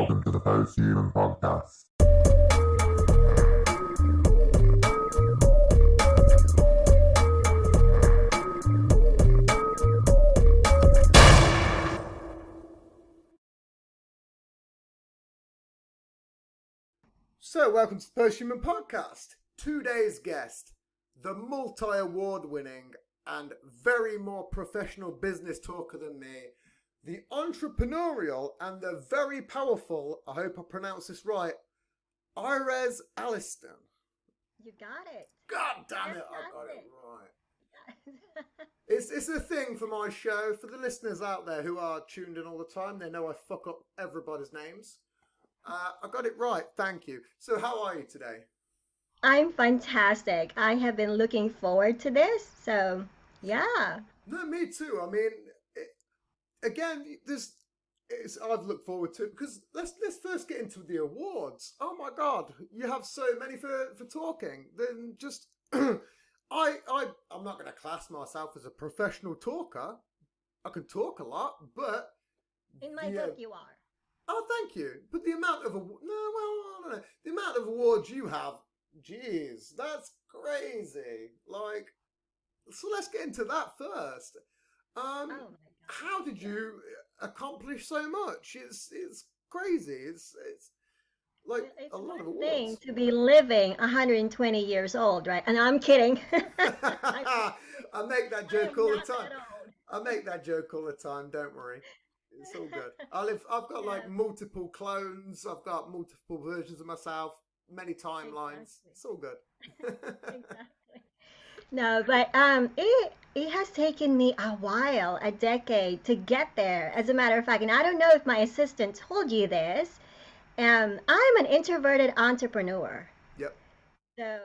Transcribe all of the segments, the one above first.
welcome to the Post-Human Podcast. So, welcome to the Post-Human Podcast. Today's guest, the multi-award winning and very more professional business talker than me, the entrepreneurial and the very powerful, I hope I pronounce this right, Ires Alliston. You got it. God damn it, I got it right. It's a thing for my show. For the listeners out there who are tuned in all the time, they know I fuck up everybody's names. I got it right, thank you. So how are you today? I'm fantastic. I have been looking forward to this. So, yeah. No, me too. I mean, again, I've looked forward to it because let's first get into the awards. Oh my God, you have so many for talking. Then just I'm not going to class myself as a professional talker. I can talk a lot, but In my book, you are. Oh, thank you. But the amount of I don't know. The amount of awards you have, geez, that's crazy. Like, so let's get into that first. Oh my God. How did you accomplish so much? It's crazy. It's like It's a lot of one awards. thing to be living 120 years old, right? And I'm kidding. I make that joke all the not time. that old. I make that joke all the time. Don't worry. It's all good. I've got like multiple clones. I've got multiple versions of myself, many timelines. Exactly. It's all good. Exactly. No, but it has taken me a while, a decade to get there. As a matter of fact, and I don't know if my assistant told you this, I'm an introverted entrepreneur. Yep. So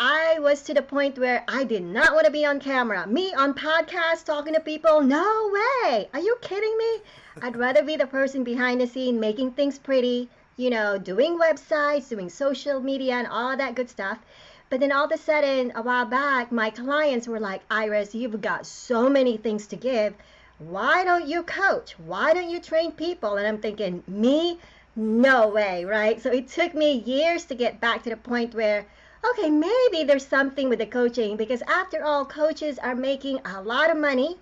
I was to the point where I did not want to be on camera. Me on podcast talking to people? No way. Are you kidding me? I'd rather be the person behind the scene making things pretty, doing websites, doing social media and all that good stuff. But then all of a sudden, a while back, my clients were like, Iris, you've got so many things to give. Why don't you coach? Why don't you train people? And I'm thinking, me? No way, right? So it took me years to get back to the point where okay, maybe there's something with the coaching because after all, coaches are making a lot of money.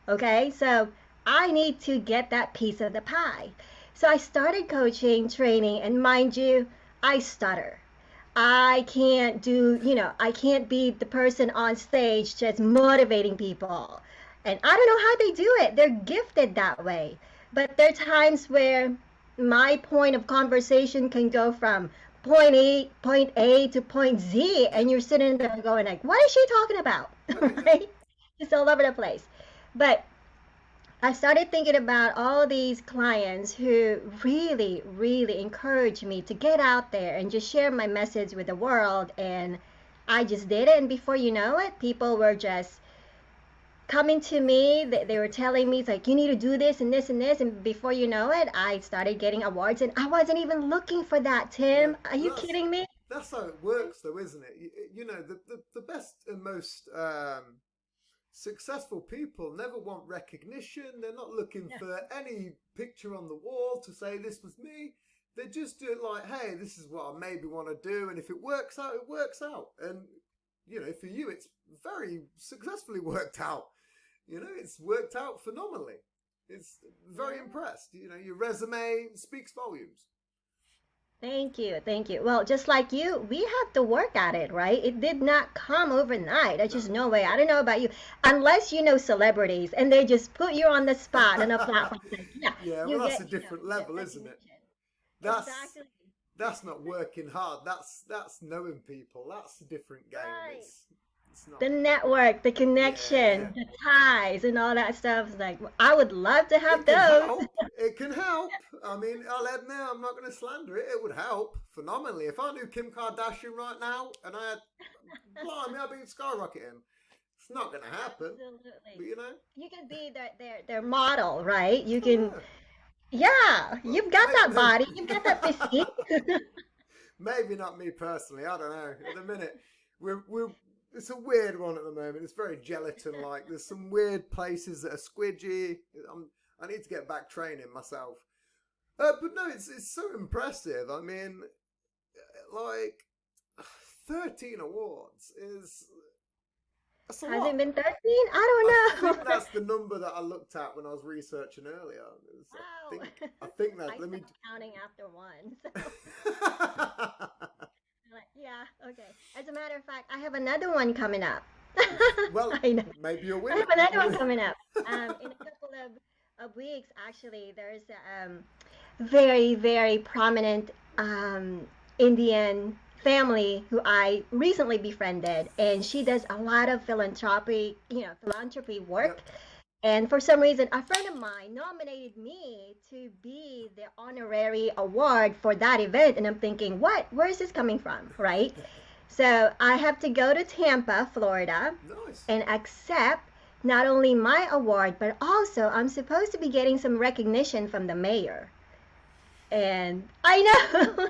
Okay, so I need to get that piece of the pie. So I started coaching, training, and mind you, I stutter. I can't I can't be the person on stage just motivating people. And I don't know how they do it. They're gifted that way. But there are times where my point of conversation can go from point A to point Z, and you're sitting there going like, what is she talking about? Right? Just all over the place. But I started thinking about all these clients who really, really encouraged me to get out there and just share my message with the world. And I just did it. And before you know it, people were just coming to me. They were telling me, it's like, you need to do this and this and this. And before you know it, I started getting awards. And I wasn't even looking for that, Tim. Are you kidding me? That's how it works, though, isn't it? You know, the best and most successful people never want recognition. They're not looking for any picture on the wall to say this was me. They just do it like, hey, this is what I maybe want to do. And if it works out, it works out. And, for you, it's very successfully worked out. It's worked out phenomenally. It's very impressed. Your resume speaks volumes. Thank you. Thank you. Well, just like you, we have to work at it, right? It did not come overnight. There's just no way. I don't know about you. Unless you know celebrities and they just put you on the spot on a platform. Like, yeah, well, that's a different level, isn't it? Exactly. That's not working hard. That's knowing people. That's a different game. Right. It's not. The network, the connection, the ties, and all that stuff. It's like, I would love to have those. It can help. I mean, I'll admit, I'm not going to slander it. It would help phenomenally. If I knew Kim Kardashian right now and I had, blimey, I'd be skyrocketing. It's not going to happen. Absolutely. But, you can be their model, right? You can, you've got that body, you've got that physique. Maybe not me personally. I don't know. At the minute, we're it's a weird one at the moment. It's very gelatin-like. There's some weird places that are squidgy. I need to get back training myself. But no, it's so impressive. I mean, like 13 awards is that's a Has lot. it been 13? I I don't think know. that's the number that I looked at when I was researching earlier. Wow. I think that I let me. stopped counting after one. So I'm like, yeah, okay. As a matter of fact, I have another one coming up. Well, I know. maybe you'll I win have it. another one coming up. In a couple of weeks, actually, there's a very, very prominent Indian family who I recently befriended, and she does a lot of philanthropy work. Yep. And for some reason, a friend of mine nominated me to be the honorary award for that event. And I'm thinking, what? Where is this coming from? Right? So I have to go to Tampa, Florida, Nice. and accept not only my award, but also I'm supposed to be getting some recognition from the mayor. And I know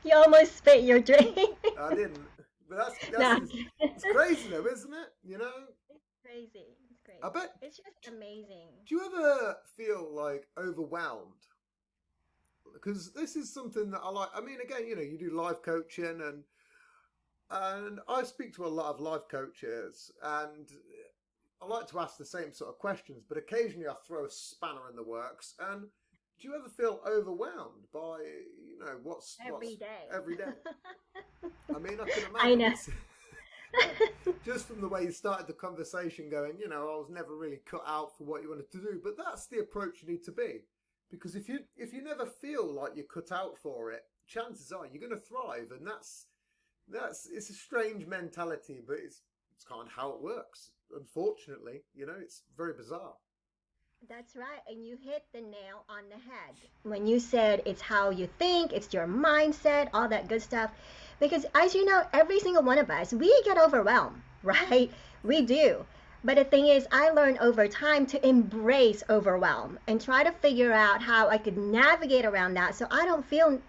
you almost spit your drink. I didn't. But No, it's crazy though, isn't it? You know. it's crazy. It's I crazy. bet. It's just amazing. Do you ever feel like overwhelmed? Because this is something that I like. I mean, again, you do life coaching, and I speak to a lot of life coaches, and I like to ask the same sort of questions, but occasionally I throw a spanner in the works. And do you ever feel overwhelmed by, what's Every day. every day? I mean, I can I imagine know. just from the way you started the conversation going, I was never really cut out for what you wanted to do, but that's the approach you need to be. Because if you never feel like you're cut out for it, chances are you're going to thrive, and it's a strange mentality, but it's kind of how it works. Unfortunately, it's very bizarre. That's right. And you hit the nail on the head when you said it's how you think, it's your mindset, all that good stuff. Because as you know, every single one of us, we get overwhelmed, right? We do. But the thing is, I learned over time to embrace overwhelm and try to figure out how I could navigate around that so I don't feel,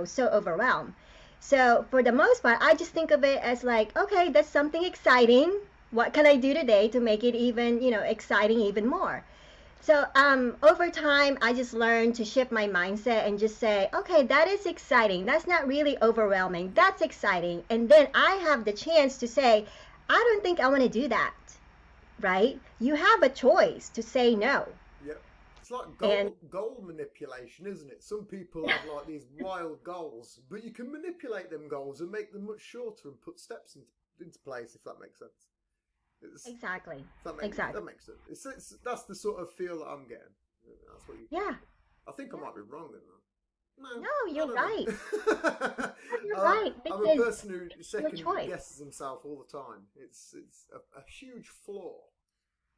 so overwhelmed. So for the most part, I just think of it as like, okay, that's something exciting. What can I do today to make it even, exciting even more? So over time, I just learned to shift my mindset and just say, okay, that is exciting. That's not really overwhelming. That's exciting. And then I have the chance to say, I don't think I want to do that, right? You have a choice to say no. Yep. It's like And goal manipulation, isn't it? Some people have like these wild goals, but you can manipulate them goals and make them much shorter and put steps into place, if that makes sense. exactly. That Exactly. makes sense. That's the sort of feel that I'm getting. That's what you. Yeah. I think I Yeah. might be wrong in that. No, No, I you're don't right. know. You're right. I'm a Because person who it's your second choice. guesses himself all the time. It's a huge flaw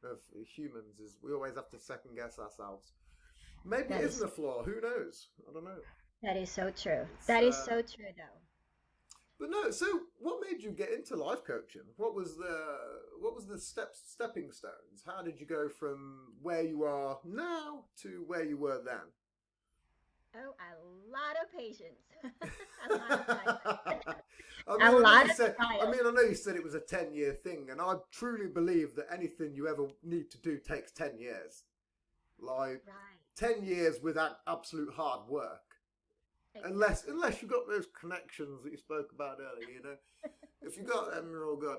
of humans is we always have to second guess ourselves. Maybe That it is isn't a flaw. Who knows? I don't know. that is so true. It's That is so true though. But no. So, what made you get into life coaching? What was the stepping stones? How did you go from where you are now to where you were then? Oh, a lot of patience. A lot of time. I A lot of I trials. mean, I know you said it was a 10-year thing, and I truly believe that anything you ever need to do takes 10 years. Like Right. 10 years without absolute hard work. Exactly. Unless you've got those connections that you spoke about earlier, if you got them, you're all good.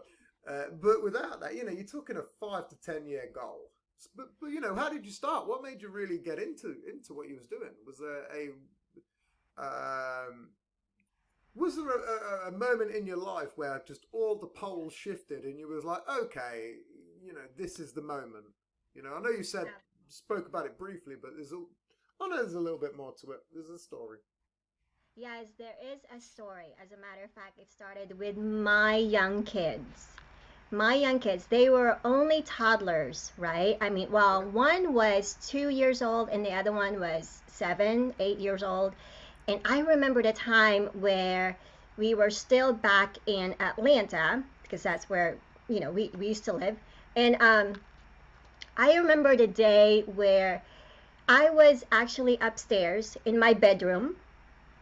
But without that, you're talking a 5 to 10 year goal. But how did you start? What made you really get into what you was doing? Was there a moment in your life where just all the poles shifted and you was like, okay, this is the moment. I know you spoke about it briefly, but I know there's a little bit more to it. There's a story. Yes, there is a story. As a matter of fact, it started with my young kids. My young kids, they were only toddlers, right? I mean, well, Yeah. one was 2 years old and the other one was 7, 8 years old. And I remember the time where we were still back in Atlanta, because that's where, we used to live. And I remember the day where I was actually upstairs in my bedroom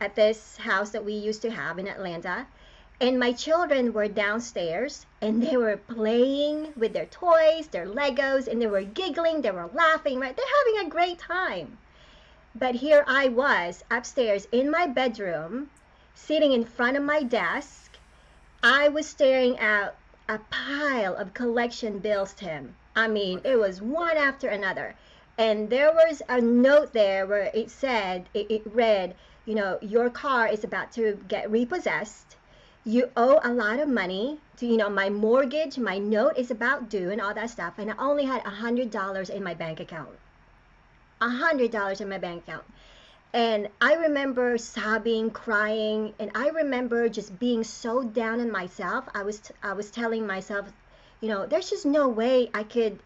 at this house that we used to have in Atlanta. And my children were downstairs and they were playing with their toys, their Legos, and they were giggling, they were laughing, right? They're having a great time. But here I was upstairs in my bedroom, sitting in front of my desk. I was staring at a pile of collection bills, Tim. I mean, it Okay. was one after another. And there was a note there where it said, it read, your car is about to get repossessed. You owe a lot of money to, my mortgage, my note is about due, and all that stuff. And I only had $100 in my bank account. $100 in my bank account. And I remember sobbing, crying, and I remember just being so down on myself. I was telling myself, there's just no way I could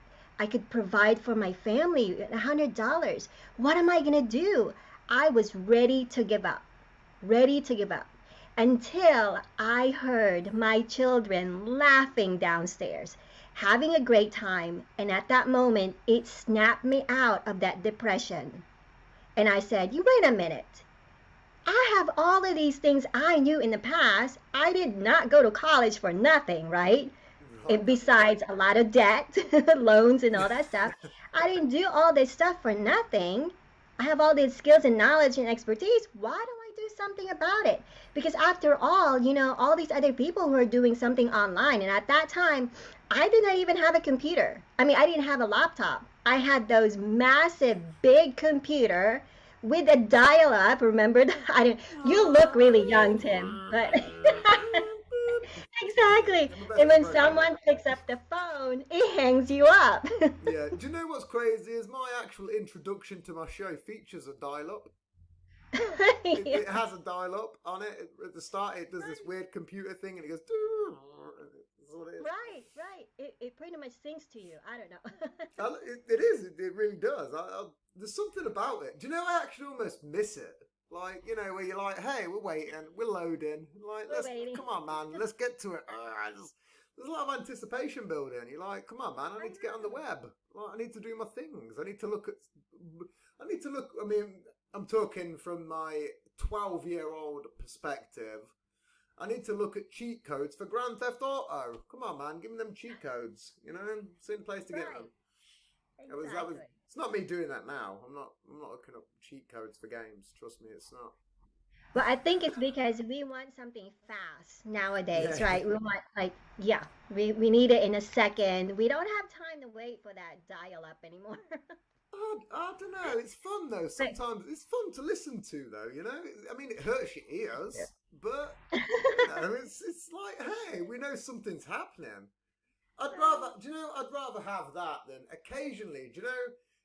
provide for my family $100. What am I gonna do? I was ready to give up, until I heard my children laughing downstairs, having a great time, and at that moment, it snapped me out of that depression. And I said, you wait a minute. I have all of these things I knew in the past. I did not go to college for nothing, right? Right. And besides a lot of debt, loans, and all that stuff, I didn't do all this stuff for nothing. I have all these skills and knowledge and expertise. Why don't I do something about it? Because after all, all these other people who are doing something online, and at that time, I did not even have a computer. I mean, I didn't have a laptop. I had those massive, big computer with a dial-up. Remember that? I didn't. You look really young, Tim, but exactly. I'm the best And when programmer. someone picks up the phone, it hangs you up. Yeah. Do you know what's crazy? Is my actual introduction to my show features a dial-up. Yeah. It has a dial-up on it. At the start, it does this weird computer thing, and it goes. That's what it is. Right, right. It pretty much sings to you. I don't know. It is. It really does. There's something about it. Do you know? I actually almost miss it. Like, where you're like, hey, we're waiting, we're loading. Like, We're waiting. come on, man, let's get to it. There's a lot of anticipation building. You're like, come on, man, I I need to get on the know. web. Like, I need to do my things. I need to look. I mean, I'm talking from my 12-year-old perspective. I need to look at cheat codes for Grand Theft Auto. Come on, man, give me them cheat codes. It's the place to get them. Right. That was. Exactly. It's not me doing that now. I'm not looking up cheat codes for games. Trust me, it's not. Well, I think it's because we want something fast Yeah, nowadays, yeah. right? We want, like, yeah, we need it in a second. We don't have time to wait for that dial up anymore. I don't know. It's fun though. But Sometimes it's fun to listen to though. I mean, it hurts your yeah. ears, but it's like, hey, we know something's happening. Right. I'd rather have that than occasionally,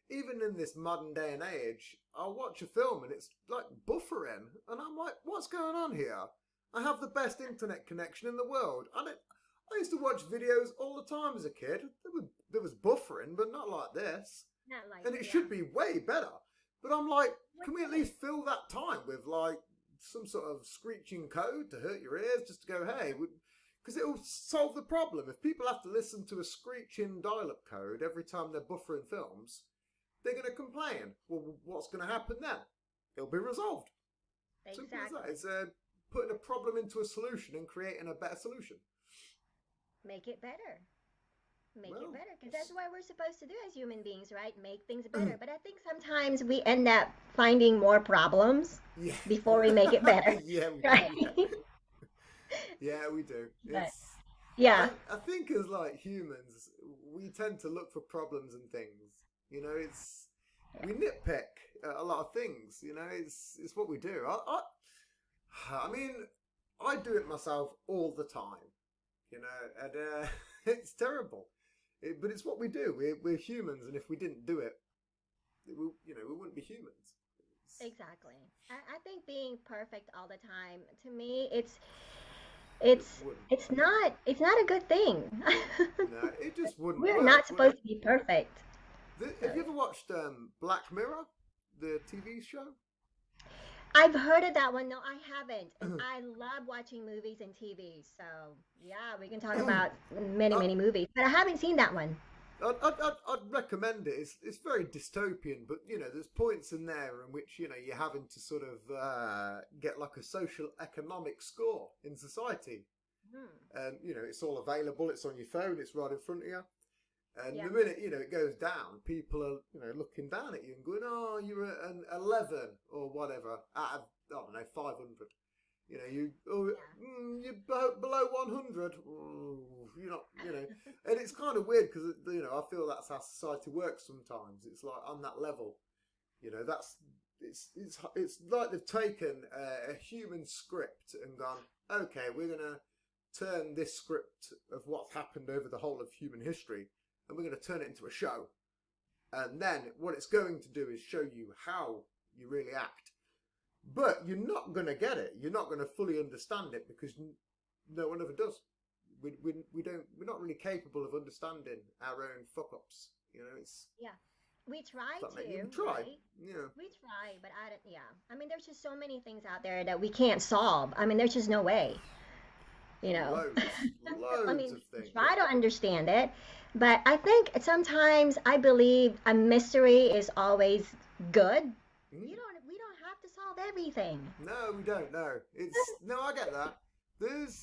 even in this modern day and age, I'll watch a film and it's like buffering, and I'm like, what's going on here? I have the best internet connection in the world, and I used to watch videos all the time as a kid. There was buffering, but not like this, Not like, and it yeah. should be way better. But I'm like, What can we at is? least fill that time with like some sort of screeching code to hurt your ears, just to go, hey, because it will solve the problem. If people have to listen to a screeching dial-up code every time they're buffering films, they're going to complain. Well, what's going to happen then? It'll be resolved. Simple as that. Exactly. It's putting a problem into a solution and creating a better solution. Make it better. Make it Well, better. Because that's what we're supposed to do as human beings, right? Make things better. But I think sometimes we end up finding more problems yeah, before we make it better, yeah, we do. right? Yeah, yeah, we do. But It's. yeah, I think as like humans, we tend to look for problems and things. It's we nitpick at a lot of things. It's what we do. I mean, I do it myself all the time. And it's terrible. But it's what we do. We're humans, and if we didn't do it, we wouldn't be humans. exactly. I think being perfect all the time, to me, it's It it's wouldn't. it's not a good thing. No, it just wouldn't We're not work, would supposed it? to be perfect. Have So you yeah. ever watched Black Mirror, the TV show? I've heard of that one. No, I haven't. And I love watching movies and TV. So yeah, we can talk about many, I, many movies. But I haven't seen that one. I'd recommend it. It's very dystopian, but there's points in there in which you're having to sort of get like a social economic score in society, Hmm. and it's all available. It's on your phone. It's right in front of you. And Yeah. the minute, it goes down, people are, looking down at you and going, oh, you're an 11 or whatever out of, I don't know, 500. You're below 100. You're not, and it's kind of weird because, I feel that's how society works sometimes. It's like on that level, it's like they've taken a human script and gone, okay, we're going to turn this script of what's happened over the whole of human history and we're going to turn it into a show. And then what it's going to do is show you how you really act. But you're not going to get it. You're not going to fully understand it because no one ever does. We're not really capable of understanding our own fuck-ups. It's... Yeah. We try to. We try. Right? Yeah. We try, but I don't, yeah. I mean, there's just so many things out there that we can't solve. I mean, there's just no way. Loads I mean, of things. try to understand it, but I think sometimes I believe a mystery is always good. We don't have to solve everything. No, we don't. No, I get that.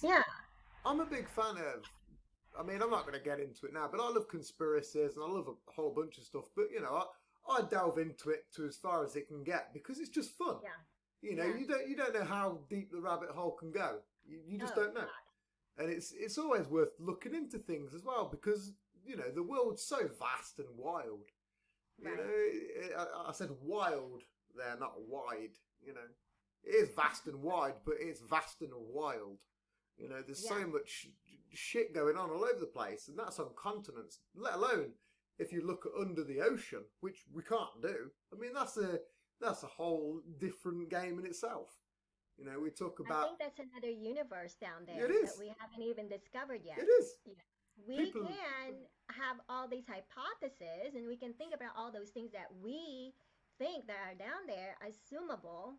Yeah. I'm a big fan of. I mean, I'm not going to get into it now, but I love conspiracies and I love a whole bunch of stuff. But I delve into it to as far as it can get because it's just fun. Yeah. You don't know how deep the rabbit hole can go. You just don't know. God. And it's always worth looking into things as well because the world's so vast and wild. Right. I said wild there, not wide. It is vast and wide, but it's vast and wild. There's so much shit going on all over the place, and that's on continents. Let alone if you look at under the ocean, which we can't do. I mean, that's a whole different game in itself. We talk about. I think that's another universe down there It is. that we haven't even discovered yet. It is. We can have all these hypotheses and we can think about all those things that we think that are down there, assumable,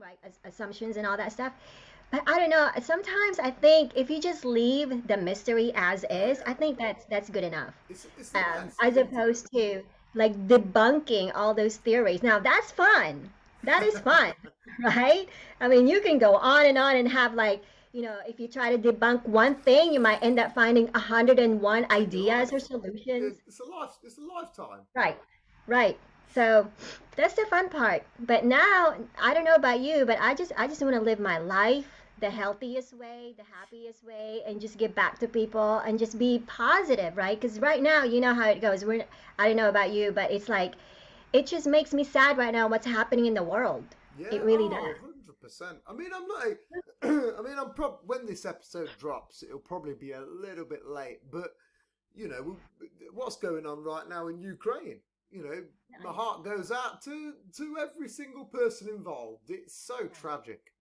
right? Assumptions and all that stuff. But I don't know. Sometimes I think if you just leave the mystery as is, I think that's good enough. It's As opposed to like debunking all those theories. Now that's fun. That is fun, right? I mean, you can go on and have like, if you try to debunk one thing, you might end up finding 101 ideas or solutions. It's a lifetime. Right. So that's the fun part. But now, I don't know about you, but I just want to live my life the healthiest way, the happiest way, and just give back to people and just be positive, right? Because right now, you know how it goes. I don't know about you, but it's like, it just makes me sad right now what's happening in the world. Yeah, it really does. 100%. I mean, when this episode drops, it'll probably be a little bit late, but what's going on right now in Ukraine? My heart goes out to every single person involved. It's so tragic,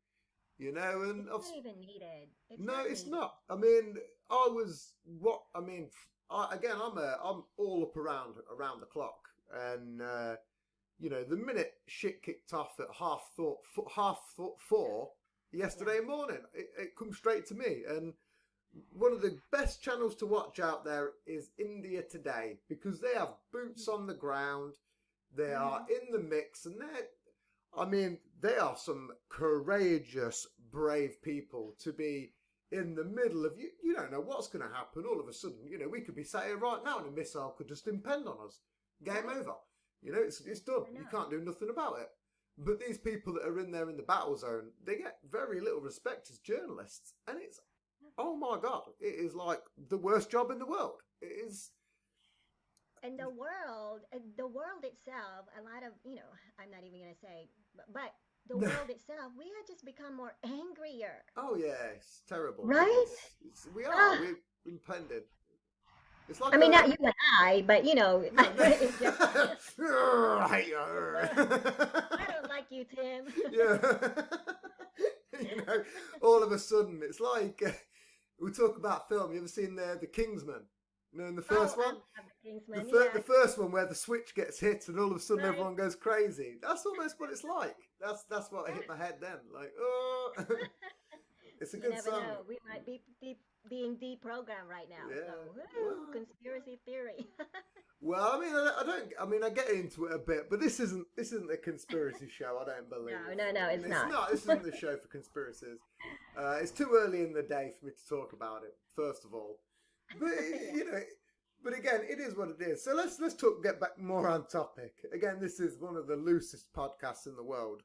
and it's not even needed. It's not. I mean, I'm all up around the clock, and the minute shit kicked off at half 4 yesterday morning, it comes straight to me. And one of the best channels to watch out there is India Today because they have boots on the ground. They are in the mix, and they are some courageous, brave people to be in the middle of you. You don't know what's going to happen. All of a sudden, we could be sat here right now and a missile could just impend on us. Game over. It's done. You can't do nothing about it. But these people that are in there in the battle zone, they get very little respect as journalists. And it's, oh my God, it is like the worst job in the world. It is. And the world itself, a lot of, I'm not even going to say, but the world itself, we have just become more angrier. Oh, yeah, it's terrible. Right? We are. We're impended. It's like not you and I, but it's just, I don't like you, Tim. Yeah. All of a sudden, it's like we talk about film. You ever seen the Kingsman? In the first one? The first one where the switch gets hit and all of a sudden everyone goes crazy. That's almost what it's like. That's what hit my head then. Like, oh. It's a good song. Know. We might be being deprogrammed right now. Yeah. So, conspiracy theory. Well, I get into it a bit, but this isn't a conspiracy show. I don't believe. No, it's not. This isn't the show for conspiracies. It's too early in the day for me to talk about it. First of all, but But again, it is what it is. So let's get back more on topic. Again, this is one of the loosest podcasts in the world.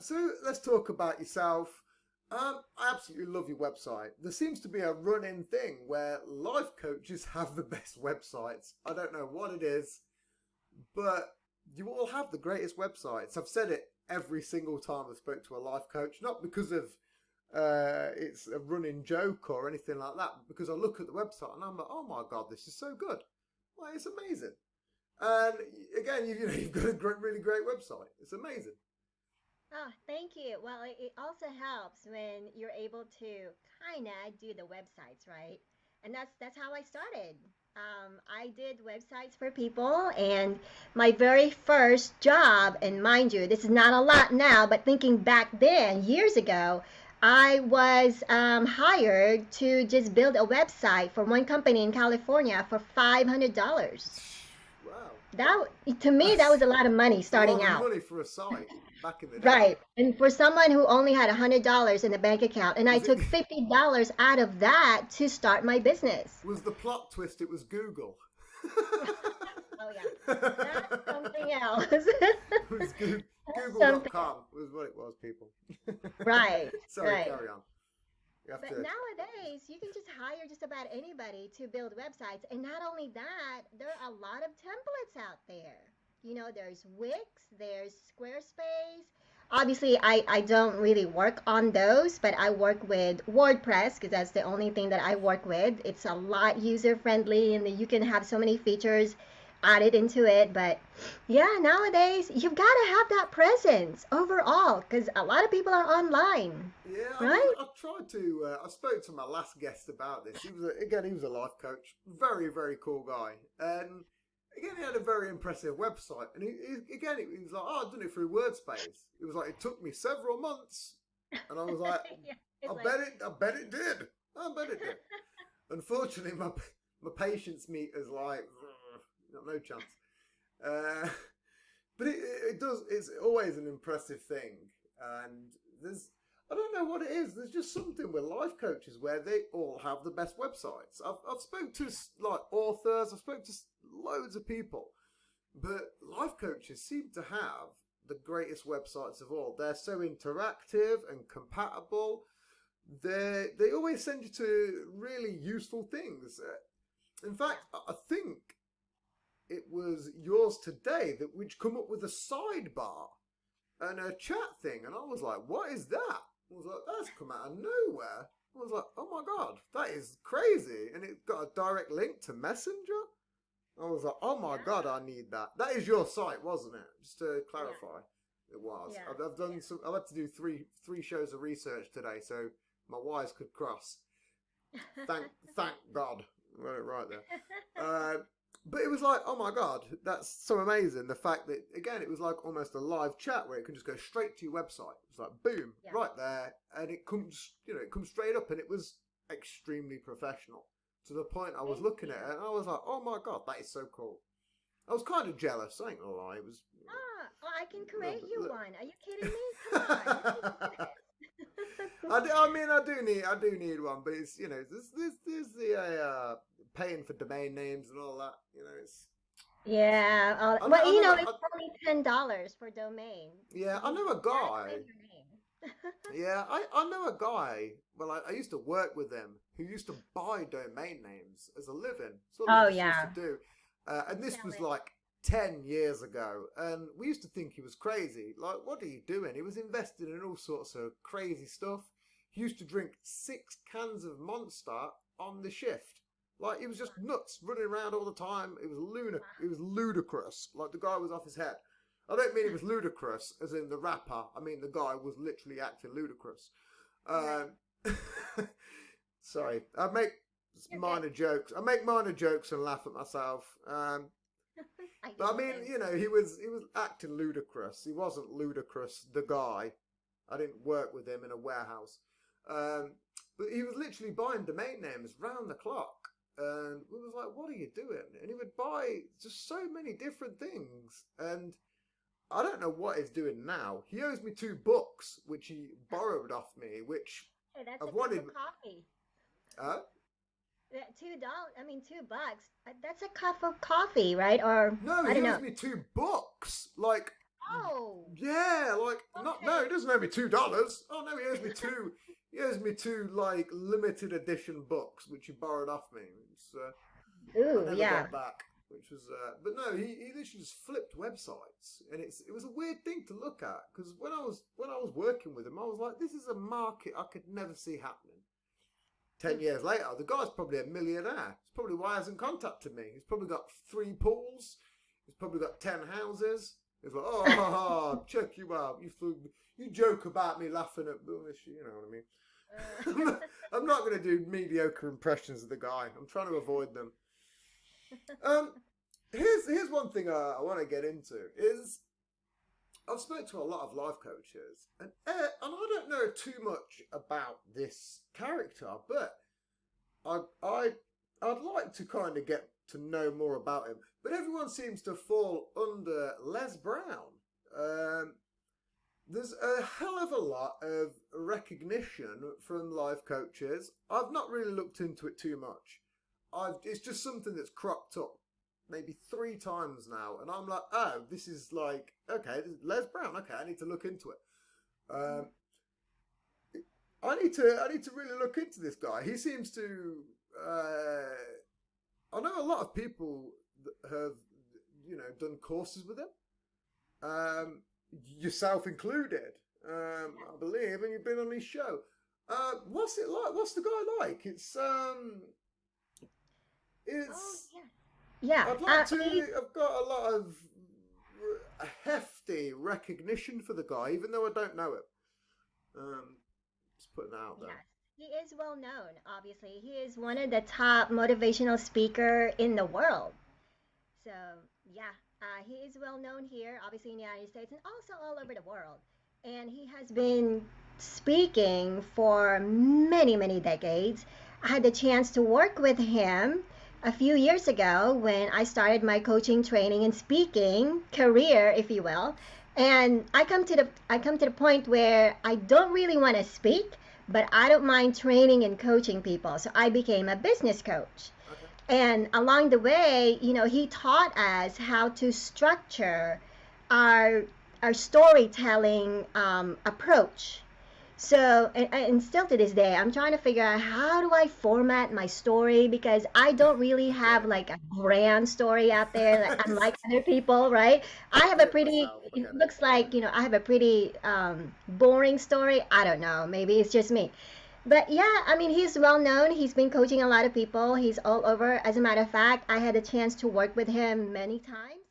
So let's talk about yourself. I absolutely love your website. There seems to be a run-in thing where life coaches have the best websites. I don't know what it is, but you all have the greatest websites. I've said it every single time I spoke to a life coach, not because of it's a running joke or anything like that, but because I look at the website and I'm like, oh my God, this is so good. Like, it's amazing. And again, you've got a really great website. It's amazing. Oh, thank you. Well, it also helps when you're able to kind of do the websites, right? And that's how I started. I did websites for people, and my very first job, and mind you, this is not a lot now, but thinking back then, years ago, I was hired to just build a website for one company in California for $500. Wow. That to me, that was a lot of money It's a lot starting of out. money for a site back in the day. Right. And for someone who only had $100 in the bank account, and I Was it took $50 out of that to start my business. was the plot twist? It was Google. Oh, yeah. That's something else. It was That's something. Google.com was what it was, people. Right. Sorry, Right. carry on. You have But to. nowadays, you can just hire just about anybody to build websites. And not only that, there are a lot of templates out there. You know, there's Wix, there's Squarespace. Obviously, I don't really work on those, but I work with WordPress because that's the only thing that I work with. It's a lot user friendly and you can have so many features added into it. But yeah, nowadays, you've got to have that presence overall because a lot of people are online, Yeah, I mean, right? I tried to. I spoke to my last guest about this. He was a life coach, very very cool guy, and again he had a very impressive website. And he was like, "Oh, I've done it through WordSpace." It was like it took me several months, and I was like, Yeah, it's "I like, bet it did. I bet it did." Unfortunately, my patience meter's like, no chance. Uh, but it does. It's always an impressive thing, and there's I don't know what it is. There's just something with life coaches where they all have the best websites. I've spoken to like authors. I've spoken to loads of people, but life coaches seem to have the greatest websites of all. They're so interactive and compatible. They always send you to really useful things. In fact, I think it was yours today that we'd come up with a sidebar and a chat thing, and I was like, "What is that?" I was like, "That's come out of nowhere." I was like, "Oh my God, that is crazy!" And it got a direct link to Messenger. I was like, "Oh my God, I need that." That is your site, wasn't it? Just to clarify, it was. yeah, I've done yeah. some. I've had to do three shows of research today, so my wires could cross. Thank God, I got it right there. But it was like, oh my God, that's so amazing. The fact that, again, it was like almost a live chat where it could just go straight to your website. It was like, boom, Yeah. right there. And it comes, it comes straight up, and it was extremely professional to the point I was Thank looking you. at it and I was like, oh my God, that is so cool. I was kind of jealous, I ain't gonna lie. It was Ah, well, I can a little create bit. you one. Are you kidding me? Come on, you can do this. I mean, I do need one, but it's, there's the paying for domain names and all that. It's. Yeah. I, Well, I never, it's only $10 per domain. Yeah, I You know a gotta guy. claim your name. Yeah, I know a guy. Well, I used to work with him who used to buy domain names as a living. Sort of Oh just used yeah. to do. And this Sell was it. like 10 years ago. And we used to think he was crazy. Like, what are you doing? He was invested in all sorts of crazy stuff. He used to drink 6 cans of Monster on the shift. Like, he was just nuts, running around all the time. It was ludicrous. Like, the guy was off his head. I don't mean it was ludicrous, as in the rapper. I mean the guy was literally acting ludicrous. Right. Sorry, I make You're minor jokes. I make minor jokes and laugh at myself. I do But I the mean, same. he was acting ludicrous. He wasn't ludicrous, the guy. I didn't work with him in a warehouse. But he was literally buying domain names round the clock. And we was like, what are you doing? And he would buy just so many different things. And I don't know what he's doing now. He owes me 2 books, which he borrowed off me, which Hey, that's a I've cup wanted. of coffee. Huh? That too. $2. I mean, $2. That's a cup of coffee, right? Or No, I he don't owes know. me $2. Like, Oh, yeah, like not no, okay. he doesn't owe me $2. Oh no, he owes me two. He owes me two like limited edition books which he borrowed off me. It's, I Ooh, never yeah. got back, which was. But no, he literally just flipped websites, and it was a weird thing to look at because when I was working with him, I was like, this is a market I could never see happening. 10 years later, the guy's probably a millionaire. It's probably why he hasn't contacted me. He's probably got 3 pools. He's probably got 10 houses. He's like, oh, check you out. You joke about me laughing at bullshit. You know what I mean? Uh, I'm not going to do mediocre impressions of the guy. I'm trying to avoid them. Um, here's one thing I want to get into is I've spoken to a lot of life coaches, and I don't know too much about this character, but I'd like to kind of get to know more about him. But everyone seems to fall under Les Brown. Um, there's a hell of a lot of recognition from life coaches. I've not really looked into it too much. It's just something that's cropped up maybe 3 times now, and I'm like, oh, this is like, okay, this is Les Brown. Okay, I need to look into it. Um, I need to really look into this guy. He seems to. I know a lot of people that have, done courses with him. Yourself included, I believe, and you've been on his show. What's it like? What's the guy like? oh, It's. yeah. Yeah. I'd like He, to. I've got a lot of hefty recognition for the guy, even though I don't know him. Just putting that out there. yes, he is well known, obviously. He is one of the top motivational speaker in the world. So, yeah, he is well known here, obviously in the United States and also all over the world. And he has been speaking for many, many decades. I had the chance to work with him a few years ago when I started my coaching, training, and speaking career, if you will. And I come to the point where I don't really want to speak, but I don't mind training and coaching people. So I became a business coach. Okay. And along the way, he taught us how to structure our our storytelling approach. So, and still to this day, I'm trying to figure out how do I format my story because I don't really have Okay. like a grand story out there, like, unlike other people, right? I have Do a it pretty, myself. I it get it. looks like, I have a pretty boring story. I don't know. Maybe it's just me. But yeah, I mean, he's well known. He's been coaching a lot of people. He's all over. As a matter of fact, I had a chance to work with him many times,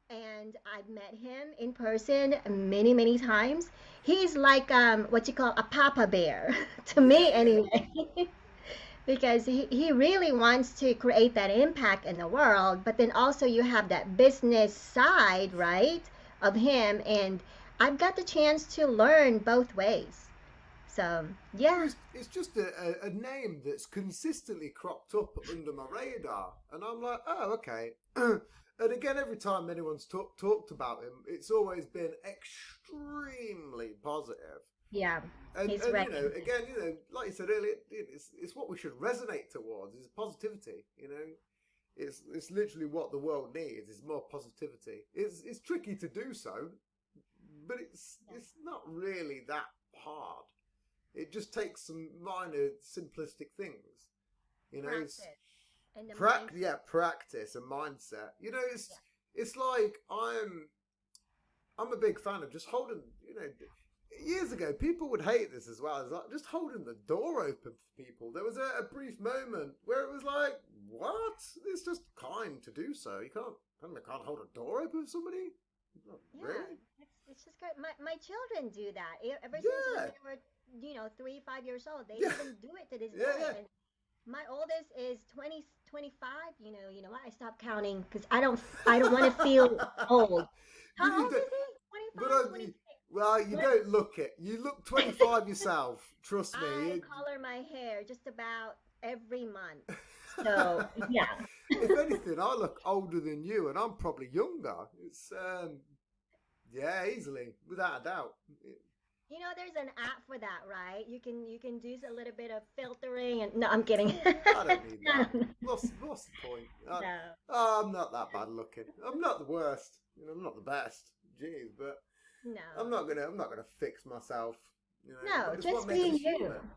and I've met him in person many, many times. He's like what you call a papa bear to Yeah, me yeah. anyway, because he really wants to create that impact in the world. But then also you have that business side, right, of him, and I've got the chance to learn both ways. So Well, yeah, it's just a name that's consistently cropped up under my radar, and I'm like, oh, okay. And again, every time anyone's talked about him, it's always been extremely positive. yeah, he's And recognized. again, like you said earlier, it's what we should resonate towards is positivity. It's literally what the world needs is more positivity. It's tricky to do so, but it's not really that hard. It just takes some minor simplistic things. It's Practice and the mindset. practice and mindset. Yeah. It's like I'm a big fan of just holding. Years ago, people would hate this as well. It's like just holding the door open for people. There was a brief moment where it was like, what? It's just kind to do so. You can't hold a door open for somebody. Not Yeah, really? it's just great. My children do that. Ever since when Yeah, they were, 3, 5 years old, they yeah, even do it to this yeah, day. yeah. And my oldest is 20, 25. You know what? I stopped counting because I don't want to feel old. But How you old don't. is he? But 25, 26. well, you What? don't look it. You look 25 yourself. Trust I me. color my hair just about every month. So yeah. If anything, I look older than you, and I'm probably younger. It's yeah, easily, without a doubt. You know, there's an app for that, right? You can do a little bit of filtering and no, I'm kidding. I don't need that. What's the point? No, I'm not that bad looking. I'm not the worst. I'm not the best. Jeez, but no, I'm not gonna fix myself. no, It's what just makes be us you. human.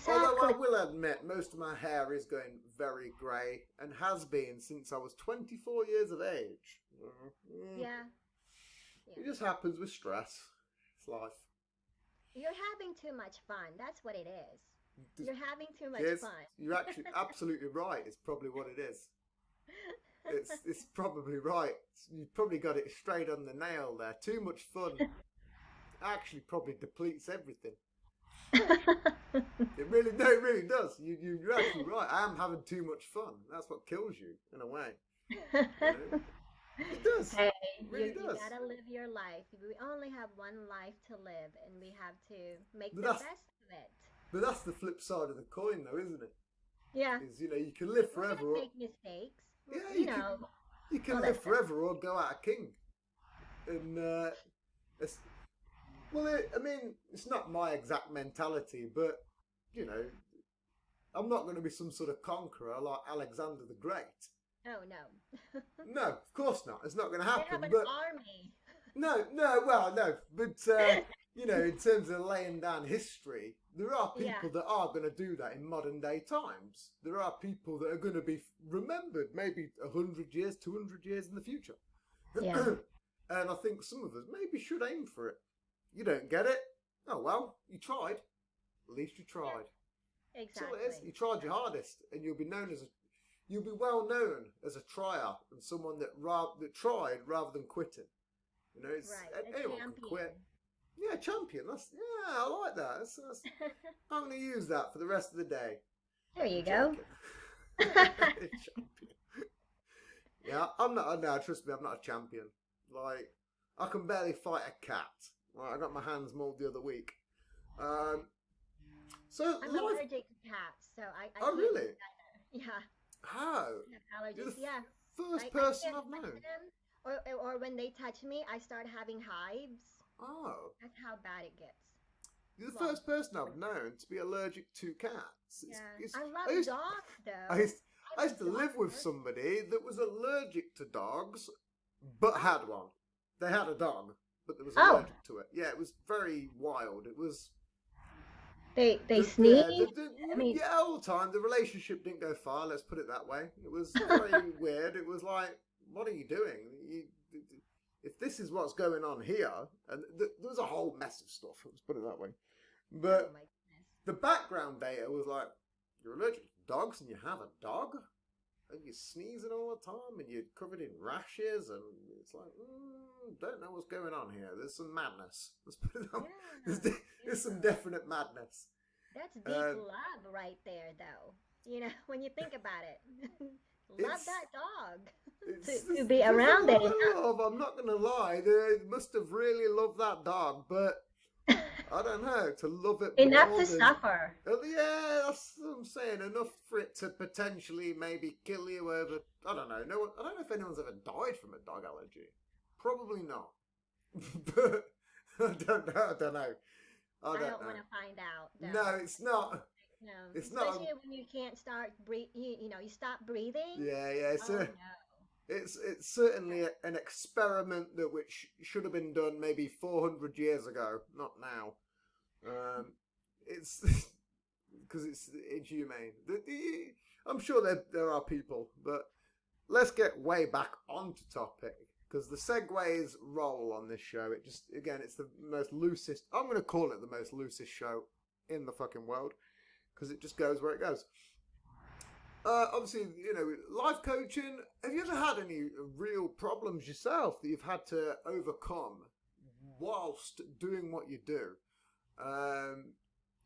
Although Exactly. I will admit, most of my hair is going very grey and has been since I was 24 years of age. Mm, Yeah, It yeah. just happens with stress. It's life. You're having too much fun. That's what it is. Just- You're having too much Yes, fun. you're actually absolutely right. It's probably what it is. It's probably right. You've probably got it straight on the nail there. Too much fun actually probably depletes everything. It really does. You're actually right. I am having too much fun. That's what kills you in a way. You know, it does. Hey, It you really you does. gotta live your life. We only have one life to live, and we have to make But the that's best of it. but that's the flip side of the coin, though, isn't it? Yeah, Is you can live we're forever, gonna or make mistakes. yeah, You know, you well, can live listen. forever or go out a king. And it's, I mean, it's not my exact mentality, but you know, I'm not going to be some sort of conqueror like Alexander the Great. Oh no, No, of course not. It's not going to they have happen. an But army. no, well, no. But in terms of laying down history, there are Yeah, people that are going to do that in modern day times. There are people that are going to be remembered maybe 100 years, 200 years in the future. yeah, And I think some of us maybe should aim for it. You don't get it? Oh well, you tried. At least you yeah, tried. That's all it is. exactly. You tried your hardest, and you'll be well known as a trier and someone that tried rather than quitting. Right, a Anyone can champion. quit. Yeah, champion. I like that. I'm going to use that for the rest of the day. There you I'm go. joking. Champion. Yeah, I'm not. No, trust me, I'm not a champion. Like, I can barely fight a cat. Like, I got my hands mauled the other week. Um, so I'm life. allergic to cats, so I Oh, can't do really? that. Yeah, How? I have You're allergies. the Yeah, first I person can't I've touch known. them, or when they touch me, I start having hives. Oh, That's how bad it gets. you're the Well, first person I've known to be allergic to cats. yeah, It's, I I love used, dogs I though. used, I I'm used a to dog live with person. somebody that was allergic to dogs, but had one. They had a dog, but they was Oh, allergic to it. Yeah, it was very wild. It was they yeah, sneeze. I mean, yeah, all the time. The relationship didn't go far. Let's put it that way. It was very weird. It was like, what are you doing? If this is what's going on here, and there was a whole mess of stuff. Let's put it that way. oh But my goodness. the background data was like, you're allergic to dogs, and you have a dog, and you're sneezing all the time, and you're covered in rashes, and it's like, don't know what's going on here. There's some madness. Let's put it that way. There's, Yeah, there's some yeah. definite madness. That's deep Um, love right there, though. You know, when you think about it, love it's that dog to it's be there's a around it. lot of love. I'm not gonna lie. They must have really loved that dog, but I don't know, to love it Enough more to than. suffer. Oh, yeah, that's what I'm saying. Enough for it to potentially maybe kill you over. I don't know. No one. I don't know if anyone's ever died from a dog allergy. Probably not. But I don't know. I don't know. I I don't don't want know. to find out, No, though. it's not. No, It's not. especially when you can't start breathe. You stop breathing. Yeah. Oh no. It's certainly an experiment that which should have been done maybe 400 years ago, not now. Um, it's because it's inhumane. I'm sure there are people, but let's get way back onto topic because the segues roll on this show. It just again, it's the most loosest. I'm going to call it the most loosest show in the fucking world because it just goes where it goes. Obviously, life coaching. Have you ever had any real problems yourself that you've had to overcome whilst doing what you do? Um,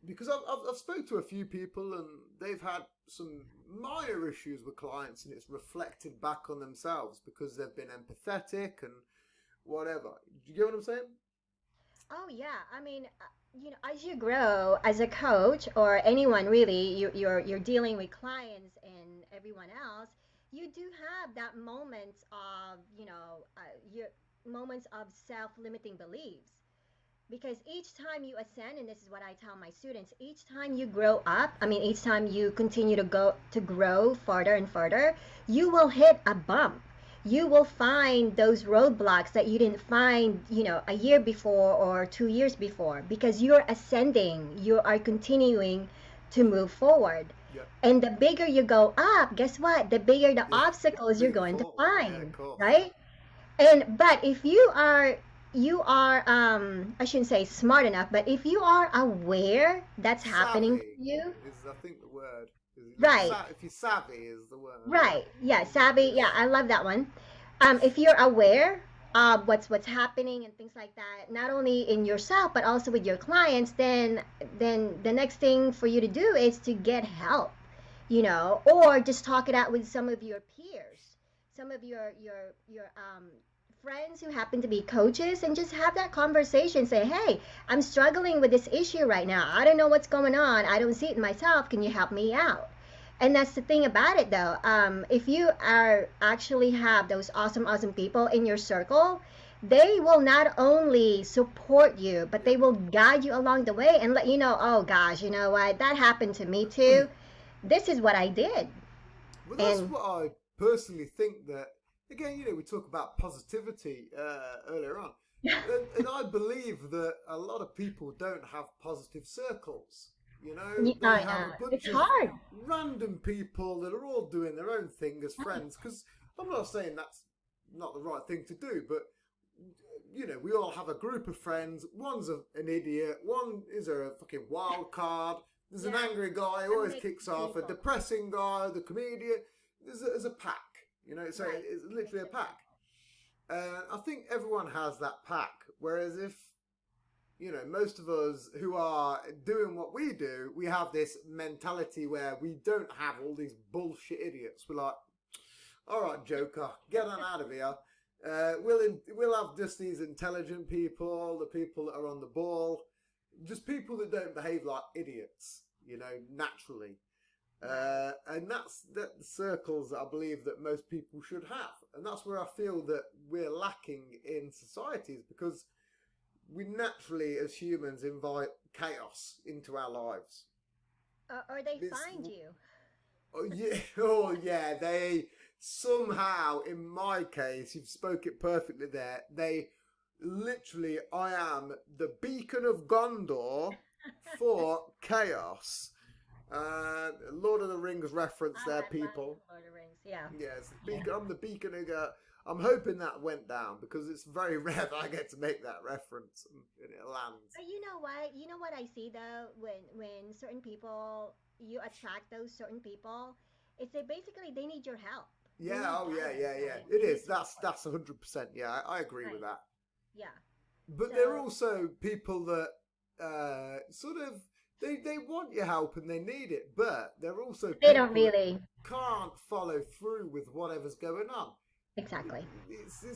because I've spoke to a few people and they've had some minor issues with clients and it's reflected back on themselves because they've been empathetic and whatever. Do you get what I'm saying? Oh yeah. I mean, as you grow as a coach or anyone really, you're dealing with clients and everyone else. You do have that moments of your moments of self-limiting beliefs. Because each time you ascend, and this is what I tell my students, each time you grow up, I mean, each time you continue to grow farther and farther, you will hit a bump. You will find those roadblocks that you didn't find, a year before or 2 years before, because you're ascending, you are continuing to move forward. Yeah. And the bigger you go up, guess what? The bigger the Yeah. obstacles you're Bigger going to fall. Yeah, of find, course. right? And but if you are I shouldn't say smart enough, but if you are aware that's happening to Savvy you, is, I think, the word. right, If you're savvy is the word. right, yeah, savvy, yeah, I love that one. If you're aware of what's happening and things like that, not only in yourself but also with your clients, then the next thing for you to do is to get help, or just talk it out with some of your peers, some of your friends who happen to be coaches, and just have that conversation. Say, hey, I'm struggling with this issue right now. I don't know what's going on. I don't see it myself. Can you help me out? And that's the thing about it, though. If you are actually have those awesome people in your circle, they will not only support you, but they will guide you along the way and let you know, oh gosh, you know what, that happened to me too. This is what I did. Well, that's And what I personally think. That again, we talk about positivity earlier on, and I believe that a lot of people don't have positive circles. They have a it's bunch of hard. random people that are all doing their own thing as friends. Because I'm not saying that's not the right thing to do, but we all have a group of friends. One's an idiot. One is a fucking wild card. There's an Yeah, angry guy who a always mix kicks of off. A people. depressing guy, the comedian. There's a pack. So Right. it's literally a pack. And I think everyone has that pack. Whereas if most of us who are doing what we do, we have this mentality where we don't have all these bullshit idiots. We're like, all right, Joker, get on out of here. We'll have just these intelligent people, the people that are on the ball, just people that don't behave like idiots, naturally. And that's the circles that I believe that most people should have. And that's where I feel that we're lacking in societies, because we naturally, as humans, invite chaos into our lives. Or they This, find you. oh yeah, they somehow, in my case, you've spoke it perfectly there. They literally, I am the beacon of Gondor for chaos. Lord of the Rings reference there, I love people. Lord of the Rings. Yeah. Yes, beacon. I'm the beacon of. I'm hoping that went down, because it's very rare that I get to make that reference and it lands. But you know what? You know what I see though, when certain people, you attract those certain people, it's that basically they need your help. They Yeah. need Oh yeah. guidance, Yeah. Yeah. right? It They is. need That's support. 100%. Yeah, I agree with Right. that. Yeah. But there are So also people that sort of they want your help and they need it, but there are also they don't people that really. can't follow through with whatever's going on. Exactly. It's I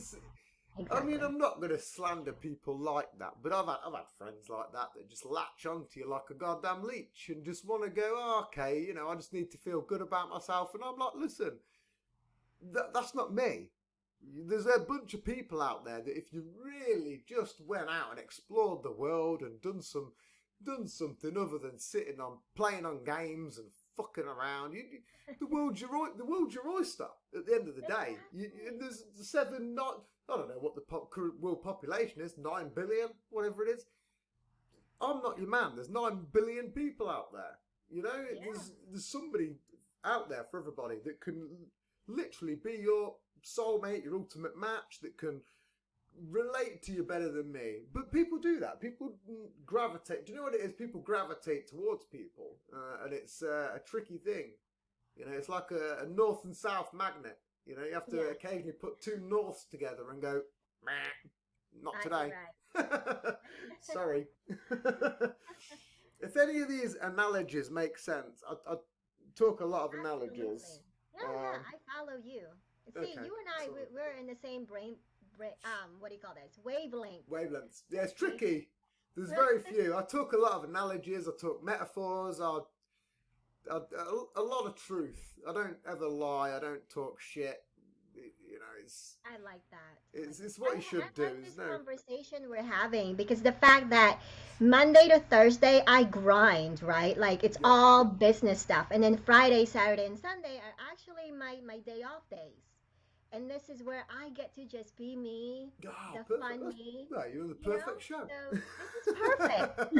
mean, Exactly. I'm not going to slander people like that, but I've had friends like that just latch onto you like a goddamn leech and just want to go, oh, okay, I just need to feel good about myself. And I'm like, listen, that's not me. There's a bunch of people out there that if you really just went out and explored the world and done something other than sitting on playing on games and fucking around, the world's your oyster. At the end of the day, and there's not. I don't know what the world population is, 9 billion, whatever it is. I'm not your man. There's 9 billion people out there. Yeah. There's somebody out there for everybody that can literally be your soulmate, your ultimate match, that can relate to you better than me. But people do that. People gravitate. Do you know what it is? People gravitate towards people, and it's a tricky thing. It's like a north and south magnet. You have to Yeah. occasionally put two norths together and go, meh, not Right. today. Right. Sorry. If any of these analogies make sense, I talk a lot of analogies. Absolutely. Yeah. Um, I follow you. See, okay, you and I, sorry. we're in the same what do you call this? Wavelength. Wavelengths. Yeah, it's tricky. There's very few. I talk a lot of analogies. I talk metaphors. A lot of truth. I don't ever lie. I don't talk shit. it's I like that. it's what you should I do. like There's this no. conversation we're having because the fact that Monday to Thursday I grind, right? Like it's Yeah. all business stuff. And then Friday, Saturday, and Sunday are actually my day off days. And this is where I get to just be me, Oh, the perfect. fun me, Well, you're on the you know? perfect show. So this is perfect.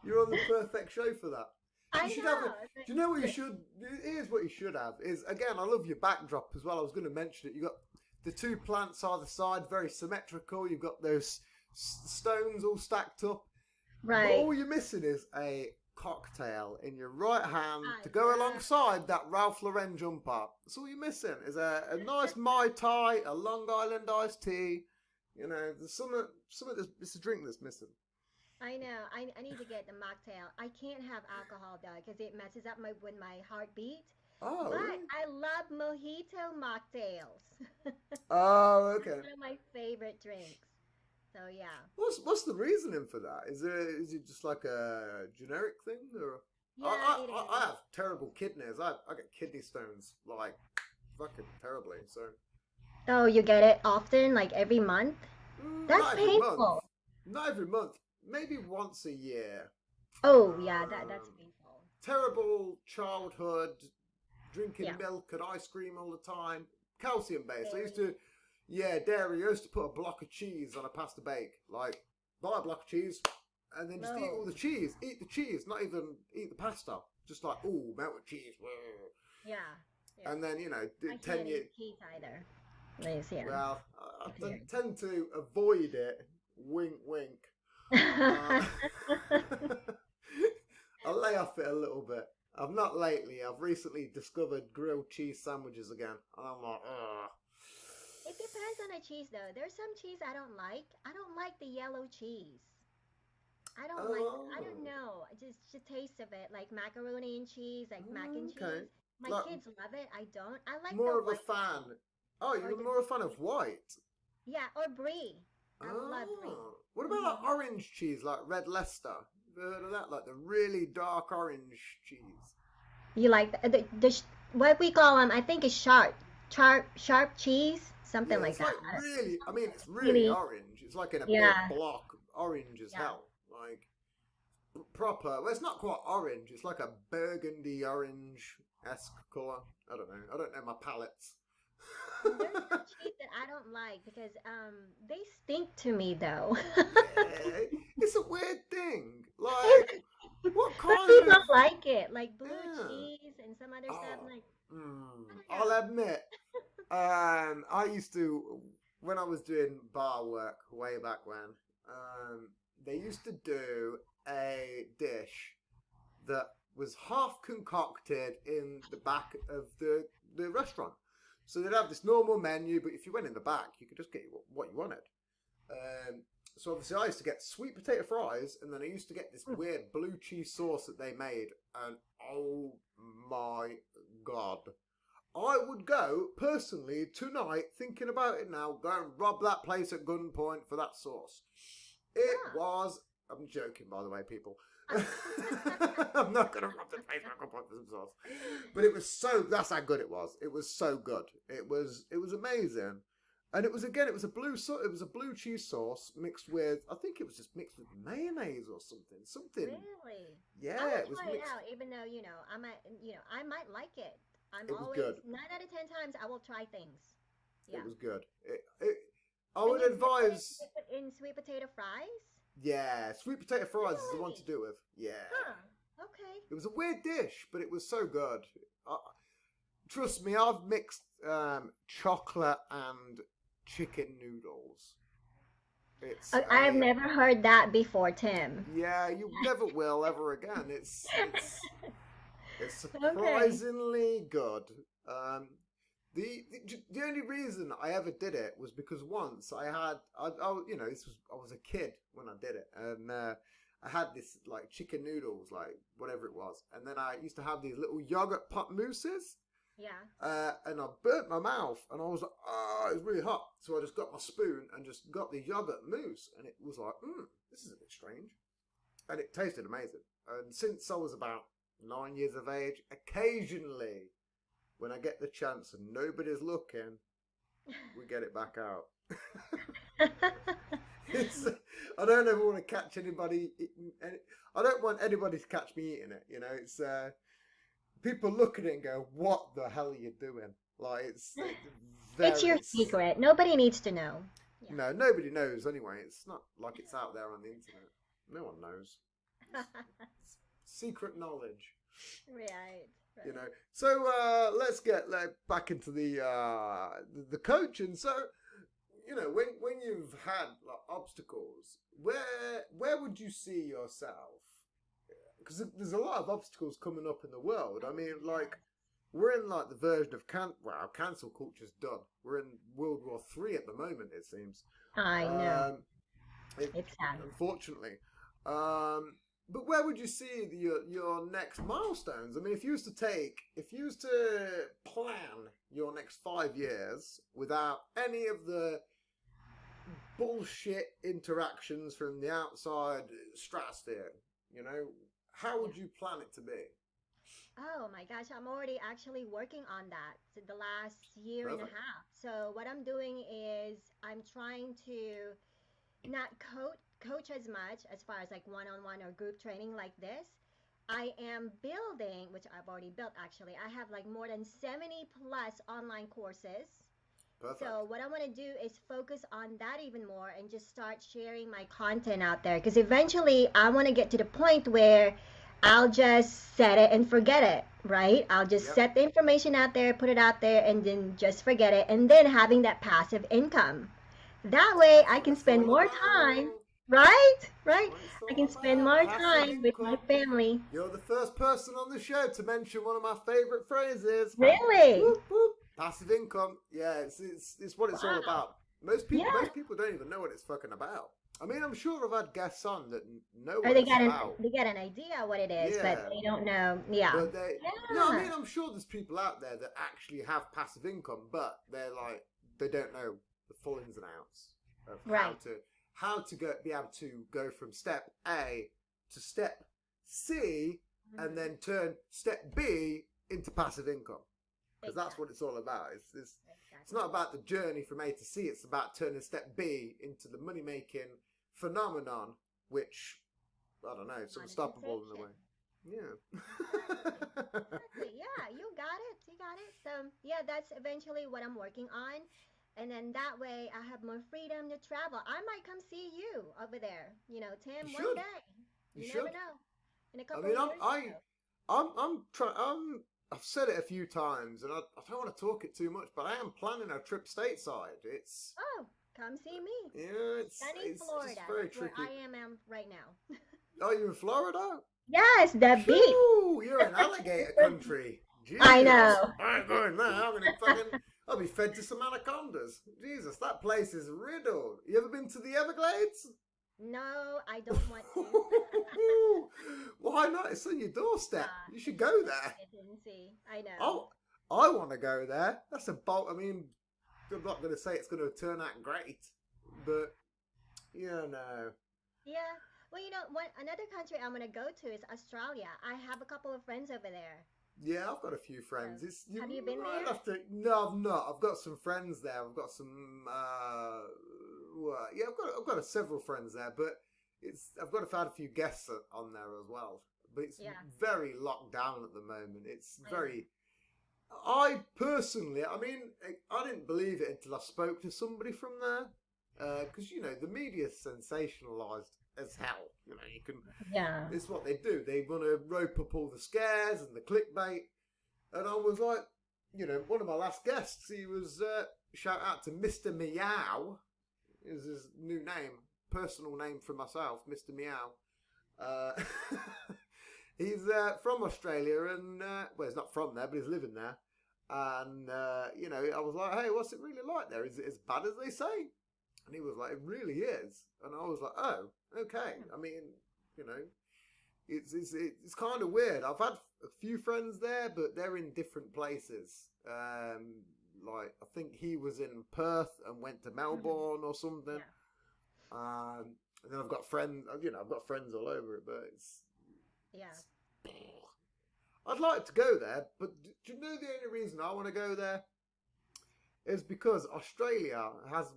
You're on the perfect show for that. You I should have a. know. Do you know what you should? Here's what you should have. Is again, I love your backdrop as well. I was going to mention it. You got the two plants either side, very symmetrical. You've got those stones all stacked up. But Right. all you're missing is a cocktail in your right hand I to go love alongside that Ralph Lauren jumper. That's all you're missing is a nice Mai Tai, a Long Island iced tea. There's some of this. It's a drink that's missing. I know. I need to get the mocktail. I can't have alcohol though because it messes up my heartbeat. Oh, But really? I love mojito mocktails. Oh, That's okay. one of my favorite drinks. So yeah. What's the reasoning for that? Is it just like a generic thing, or Yeah, it I is. have terrible kidneys. I get kidney stones like fucking terribly. So Oh, you get it often, like every month? That's not every month, painful. not every month. Maybe once a year. Oh, yeah, that's Um, painful. Terrible childhood, drinking Yeah, milk and ice cream all the time. Calcium based. I used very. to, yeah, dairy. I used to put a block of cheese on a pasta bake. Like, buy a block of cheese and then just eat all No. the cheese. Eat the cheese, not even eat the pasta. Just like, ooh, melted cheese. Yeah, yeah. And then, I 10 can't years. eat cheese either. Nice, yeah. Well, I It's weird. tend to avoid it. Wink, wink. Uh, I'll lay off it a little bit. I've not lately. I've recently discovered grilled cheese sandwiches again. And I'm like, ugh. It depends on the cheese though. There's some cheese I don't like. I don't like the yellow cheese. I Oh, don't know. Just the taste of it, like macaroni and cheese, like mac and okay. cheese. My Like, kids love it. I don't. I like the more of a white fan. cheese Oh, or you're the more a fan of white. yeah, or brie. I love brie. Oh. What about like Hmm. orange cheese, like red Leicester? Have you heard of that? Like the really dark orange cheese. You like what we call them? I think it's sharp cheese, something Yeah, like it's that. like really, I mean, it's really Really, orange. It's like in a big yeah, block, orange as yeah. hell. Like, proper. Well, it's not quite orange. It's like a burgundy orange-esque colour. I don't know. I don't know my palettes. There's some cheese that I don't like because they stink to me though. Yeah, it's a weird thing. Like, It's- what but kind people of? like it, like blue Yeah. cheese and some other stuff. Oh, Like I don't I'll know. admit, I used to when I was doing bar work way back when. They used to do a dish that was half concocted in the back of the restaurant. So they'd have this normal menu, but if you went in the back, you could just get what you wanted. Um, so obviously, I used to get sweet potato fries, and then I used to get this Mm. weird blue cheese sauce that they made, and oh my god. I would go personally tonight, thinking about it now, go and rob that place at gunpoint for that sauce. It Yeah. was. I'm joking, by the way, people. I'm not going to rob the place at gunpoint for some sauce. But it was so. That's how good it was. It was so good. It was amazing. And it was again. It was a it was a blue cheese sauce mixed with. I think it was just mixed with mayonnaise or something. Something. Really? I Yeah, will it was try it mixed. out, even though I might like it. I'm It was always good. 9 out of 10 times I will try things. It Yeah. was good. I And would you dip it advise. in sweet potato fries? Yeah, sweet potato fries is the one to Really? do with. Yeah, Huh. Okay. it was a weird dish, but it was so good. Trust me, I've mixed chocolate and chicken noodles. It's I've a never heard that before, Tim. yeah, you never will ever again. It's Okay. surprisingly good. Um, the only reason I ever did it was because once I was a kid when I did it, and I had this like chicken noodles, like whatever it was, and then I used to have these little yogurt pot mousses, Yeah. and I burnt my mouth, and I was like, oh, it was really hot, so I just got my spoon and just got the yogurt mousse, and it was like, this is a bit strange, and it tasted amazing. And since I was about 9 years of age, occasionally when I get the chance and nobody's looking, we get it back out. It's, I don't ever want to catch anybody eating I don't want anybody to catch me eating it, you know. It's people look at it and go, what the hell are you doing? Like, it's It's your very secret. Nobody needs to know. Yeah. no, nobody knows anyway. It's not like it's out there on the internet. No one knows. It's secret knowledge. Right. You know. So let's get back into the coaching. So, you know, when you've had like obstacles, where would you see yourself? Because there's a lot of obstacles coming up in the world. I mean, like, we're in like the version of cancel culture's done. We're in World War III at the moment, it seems. I know. It's sad. Unfortunately. But where would you see your next milestones? I mean, if you was to plan your next 5 years without any of the bullshit interactions from the outside stratosphere, you know, how would you plan it to be? Oh my gosh, I'm already actually working on that for the last year and a Perfect. half. So what I'm doing is I'm trying to not coach as much as far as like one-on-one or group training like this. I am building, which I've already built actually. I have like more than 70 plus online courses. Perfect. So what I want to do is focus on that even more and just start sharing my content out there because eventually I want to get to the point where I'll just set it and forget it, right? I'll just Yep. set the information out there, put it out there, and then just forget it. And then having that passive income. That way That's I what can it's spend all more time, about. right? That's Right? what it's I all can spend about. more Passive time with my income. family. You're the first person on the show to mention one of my favourite phrases. Really? Whoop, whoop. Passive income. Yeah, it's what it's all Wow. about. Most Yeah. people don't even know what it's fucking about. I mean, I'm sure I've had guests on that know Or what it's about. they get an idea what it is, but Yeah, they don't know. Yeah. but no, I Yeah. mean, I'm sure there's people out there that actually have passive income, but they don't know the full ins and outs of Right. how to be able to go from step A to step C, and Mhm. then turn step B into passive income. Because that's Exactly. what it's all about. It's Exactly. not about the journey from A to C. It's about turning step B into the money making phenomenon, which I don't know, it's unstoppable in a way. Monetization. Yeah. Exactly. Yeah, you got it. You got it. So, yeah, that's eventually what I'm working on. And then that way I have more freedom to travel. I might come see you over there, You Tim, one should. day. You You never should. know. In a I couple mean, of years or so. I'm trying. I've said it a few times, and I don't want to talk it too much, but I am planning a trip stateside. Oh, come see me. Yeah, Sunny it's just Florida. very That's where tricky. I am right now. Oh, you're in Florida? Yes, the beach. Phew, you're in alligator country. I Jesus, know. I ain't going there. I'll be fed to some anacondas. Jesus, that place is riddled. You ever been to the Everglades? No, I don't want to. Why not? It's on your doorstep. You should go there. I didn't see. I know. Oh, I want to go there. That's a bolt. I mean, I'm not going to say it's going to turn out great, but no. Yeah. Well, another country I'm gonna go to is Australia. I have a couple of friends over there. Yeah, I've got a few friends. Have you been might there? have to. No, I've not. I've got some friends there. I've got some. Yeah, I've got several friends there, but I've got had a few guests on there as well. But it's Yeah. very locked down at the moment. It's I know. very. I personally, I mean, I didn't believe it until I spoke to somebody from there, because the media's sensationalized as hell. You can. Yeah. It's what they do. They want to rope up all the scares and the clickbait. And I was like, one of my last guests, he was, shout out to Mr. Meow, is his new name, personal name for myself, Mr. Meow. Uh, he's from Australia and, well, he's not from there, but he's living there. And, I was like, hey, what's it really like there? Is it as bad as they say? And he was like, it really is. And I was like, oh, okay. I mean, it's kind of weird. I've had a few friends there, but they're in different places. Like I think he was in Perth and went to Melbourne or something. Yeah. And then I've got friends. I've got friends all over it, but Yeah. I'd like to go there, but do you know the only reason I want to go there is because Australia has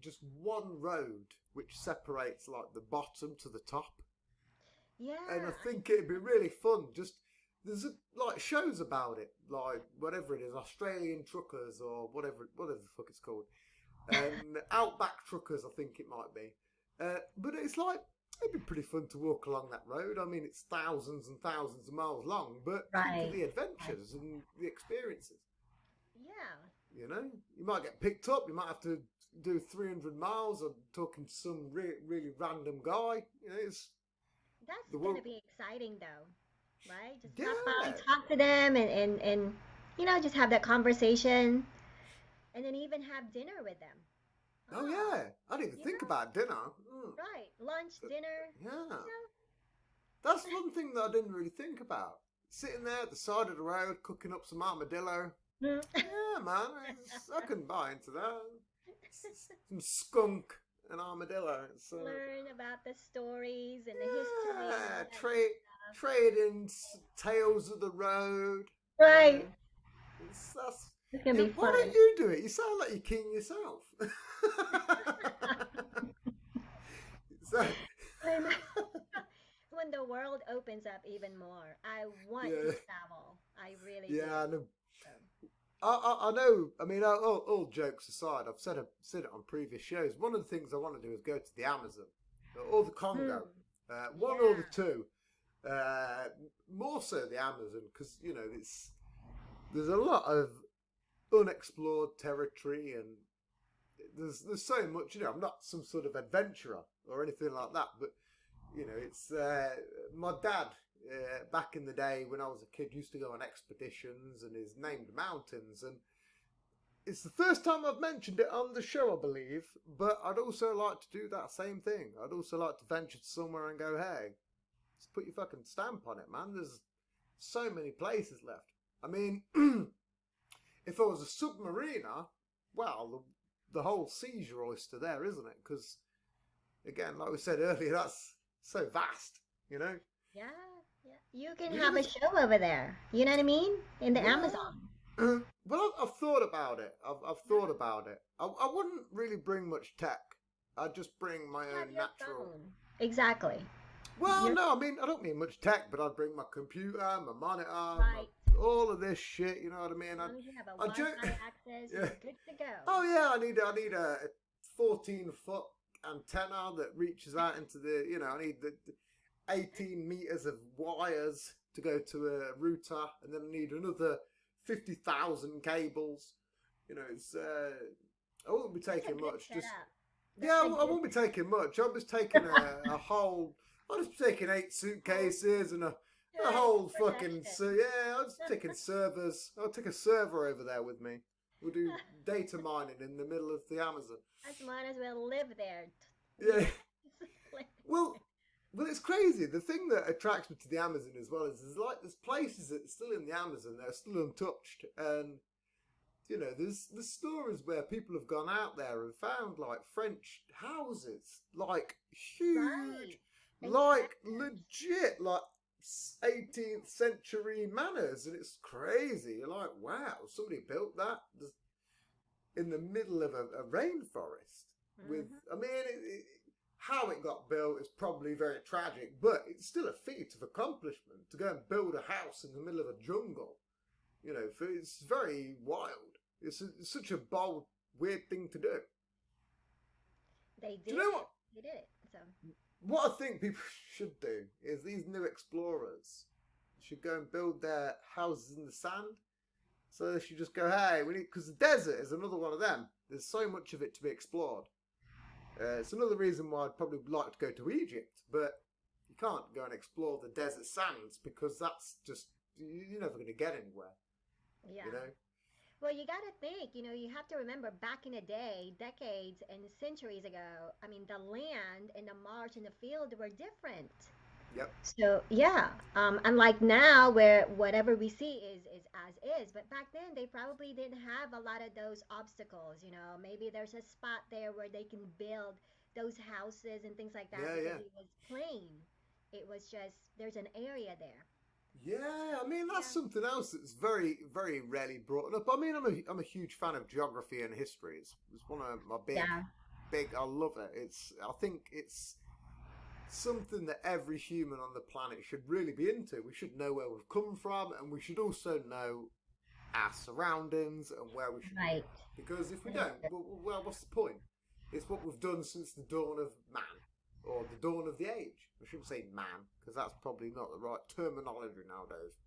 just one road which separates like the bottom to the top, Yeah. and I think it'd be really fun. Just there's like shows about it, like whatever it is, Australian truckers or whatever the fuck it's called, Outback truckers, I think it might be. But it's like it'd be pretty fun to walk along that road. I mean, it's thousands and thousands of miles long, but think of Right. the adventures and the experiences. Yeah. You know, you might get picked up. You might have to do 300 miles. I'm talking to some really random guy. You know, it's That's the gonna world. be exciting though, right? Just stop by, Yeah. talk to them, and just have that conversation, and then even have dinner with them. Oh Oh, yeah. I didn't even you think know, about dinner. right? Lunch, dinner, Yeah. you That's one thing that I didn't really think about. Sitting there at the side of the road, cooking up some armadillo. know. Yeah, man. I couldn't buy into that. Some skunk and armadillo. It's Learn about the stories and the history and yeah, all that good stuff. trading tales of the road. You Right. know, that's, It's gonna yeah, be why fun. don't you do it? You sound like you're king yourself. So, When when the world opens up even more, I want to yeah, travel. I really do. yeah, I know. So, I know. I mean, all jokes aside, I've said it on previous shows. One of the things I want to do is go to the Amazon or the Congo, hmm, one or yeah, the two. More so the Amazon because there's a lot of unexplored territory and there's so much. I'm not some sort of adventurer or anything like that, but it's my dad. Back in the day when I was a kid, used to go on expeditions and is named mountains, and it's the first time I've mentioned it on the show, I believe. But I'd also like to do that same thing. I'd also like to venture to somewhere and go, hey, just put your fucking stamp on it, man. There's so many places left. I mean, if I was a submariner, well, the whole sea's your oyster there, isn't it? Because again, like we said earlier, that's so vast, you know. yeah, yeah. You can You have never, a show over there. You know what I mean? In the yeah. Amazon. Well, I've thought about it. I've Yeah. thought about it. I wouldn't really bring much tech. I'd just bring my Have own your natural. phone. Exactly. Well, You're no, I mean I don't mean much tech, but I'd bring my computer, my monitor, right. all of this shit. You know what I mean? As long as you have a I joke. Wi-Fi access, Yeah. you're good to go. Oh yeah, I need a 14-foot antenna that reaches out into the. I need the 18 meters of wires to go to a router, and then I need another 50,000 cables. It's I won't be That's a taking good much. Just setup. yeah, That's a I good won't be taking much. I'll just taking a whole. I'll just be taking 8 suitcases and a good whole fucking. protection. So yeah, I'll just taking servers. I'll take a server over there with me. We'll do data mining in the middle of the Amazon. I might as well live there. Yeah. Like, Well, it's crazy. The thing that attracts me to the Amazon as well is there's places that are still in the Amazon that are still untouched, and there's stories where people have gone out there and found like French houses, like huge, right. like Exactly. legit, like 18th century manors, and it's crazy. You're like, wow, somebody built that in the middle of a rainforest. With, Hmm. I mean, how it got built is probably very tragic, but it's still a feat of accomplishment to go and build a house in the middle of a jungle. It's very wild. It's such a bold, weird thing to do. They Do did you know it. what? They did it. So What I think people should do is these new explorers should go and build their houses in the sand. So they should just go, hey, we need, because the desert is another one of them. There's so much of it to be explored. It's another reason why I'd probably like to go to Egypt, but you can't go and explore the desert sands because that's just, you're never going to get anywhere, yeah. you know? Well, you got to think, you have to remember back in the day, decades and centuries ago, I mean, the land and the marsh and the field were different. Yep. So, yeah, unlike now where whatever we see is as is, but back then they probably didn't have a lot of those obstacles, maybe there's a spot there where they can build those houses and things like that Yeah, because yeah. it was plain. It was just, there's an area there. Yeah, I mean that's Yeah. something else that's very, very rarely brought up. I mean, I'm a huge fan of geography and history. It's one of my Yeah. big. I love it. I think it's something that every human on the planet should really be into. We should know where we've come from, and we should also know our surroundings and where we should be Right. going. Because if we That is don't, true. well, what's the point? It's what we've done since the dawn of man, or the dawn of the age. I shouldn't say man, because that's probably not the right terminology nowadays.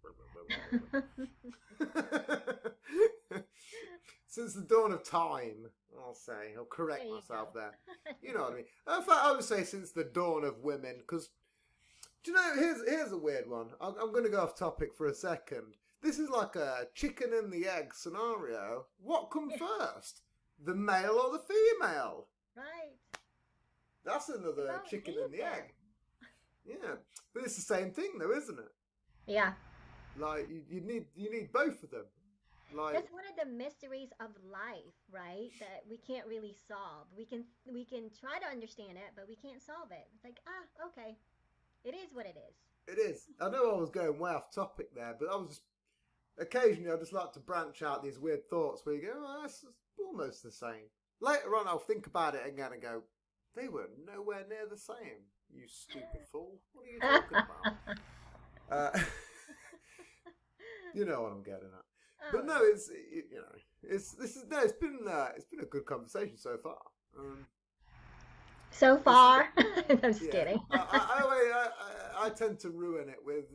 Since the dawn of time, I'll say. I'll correct There you myself go. there. You know what I mean? In fact, I would say since the dawn of women, because do you know? Here's a weird one. I'm going to go off topic for a second. This is like a chicken and the egg scenario. What come first, the male or the female? Right. That's another Well, chicken and the either. egg. Yeah, but it's the same thing, though, isn't it? Yeah. Like you need both of them. Like That's one of the mysteries of life, right? That we can't really solve. We can try to understand it, but we can't solve it. It's like, okay. It is what it is. it is. I know I was going way off topic there, but I was just occasionally I just like to branch out these weird thoughts where you go, oh, that's almost the same. Later on, I'll think about it again and go, they were nowhere near the same. You stupid fool! What are you talking about? You know what I'm getting at. But no, Oh, it's been a good conversation so far. so This far. I'm just yeah, kidding. I tend to ruin it with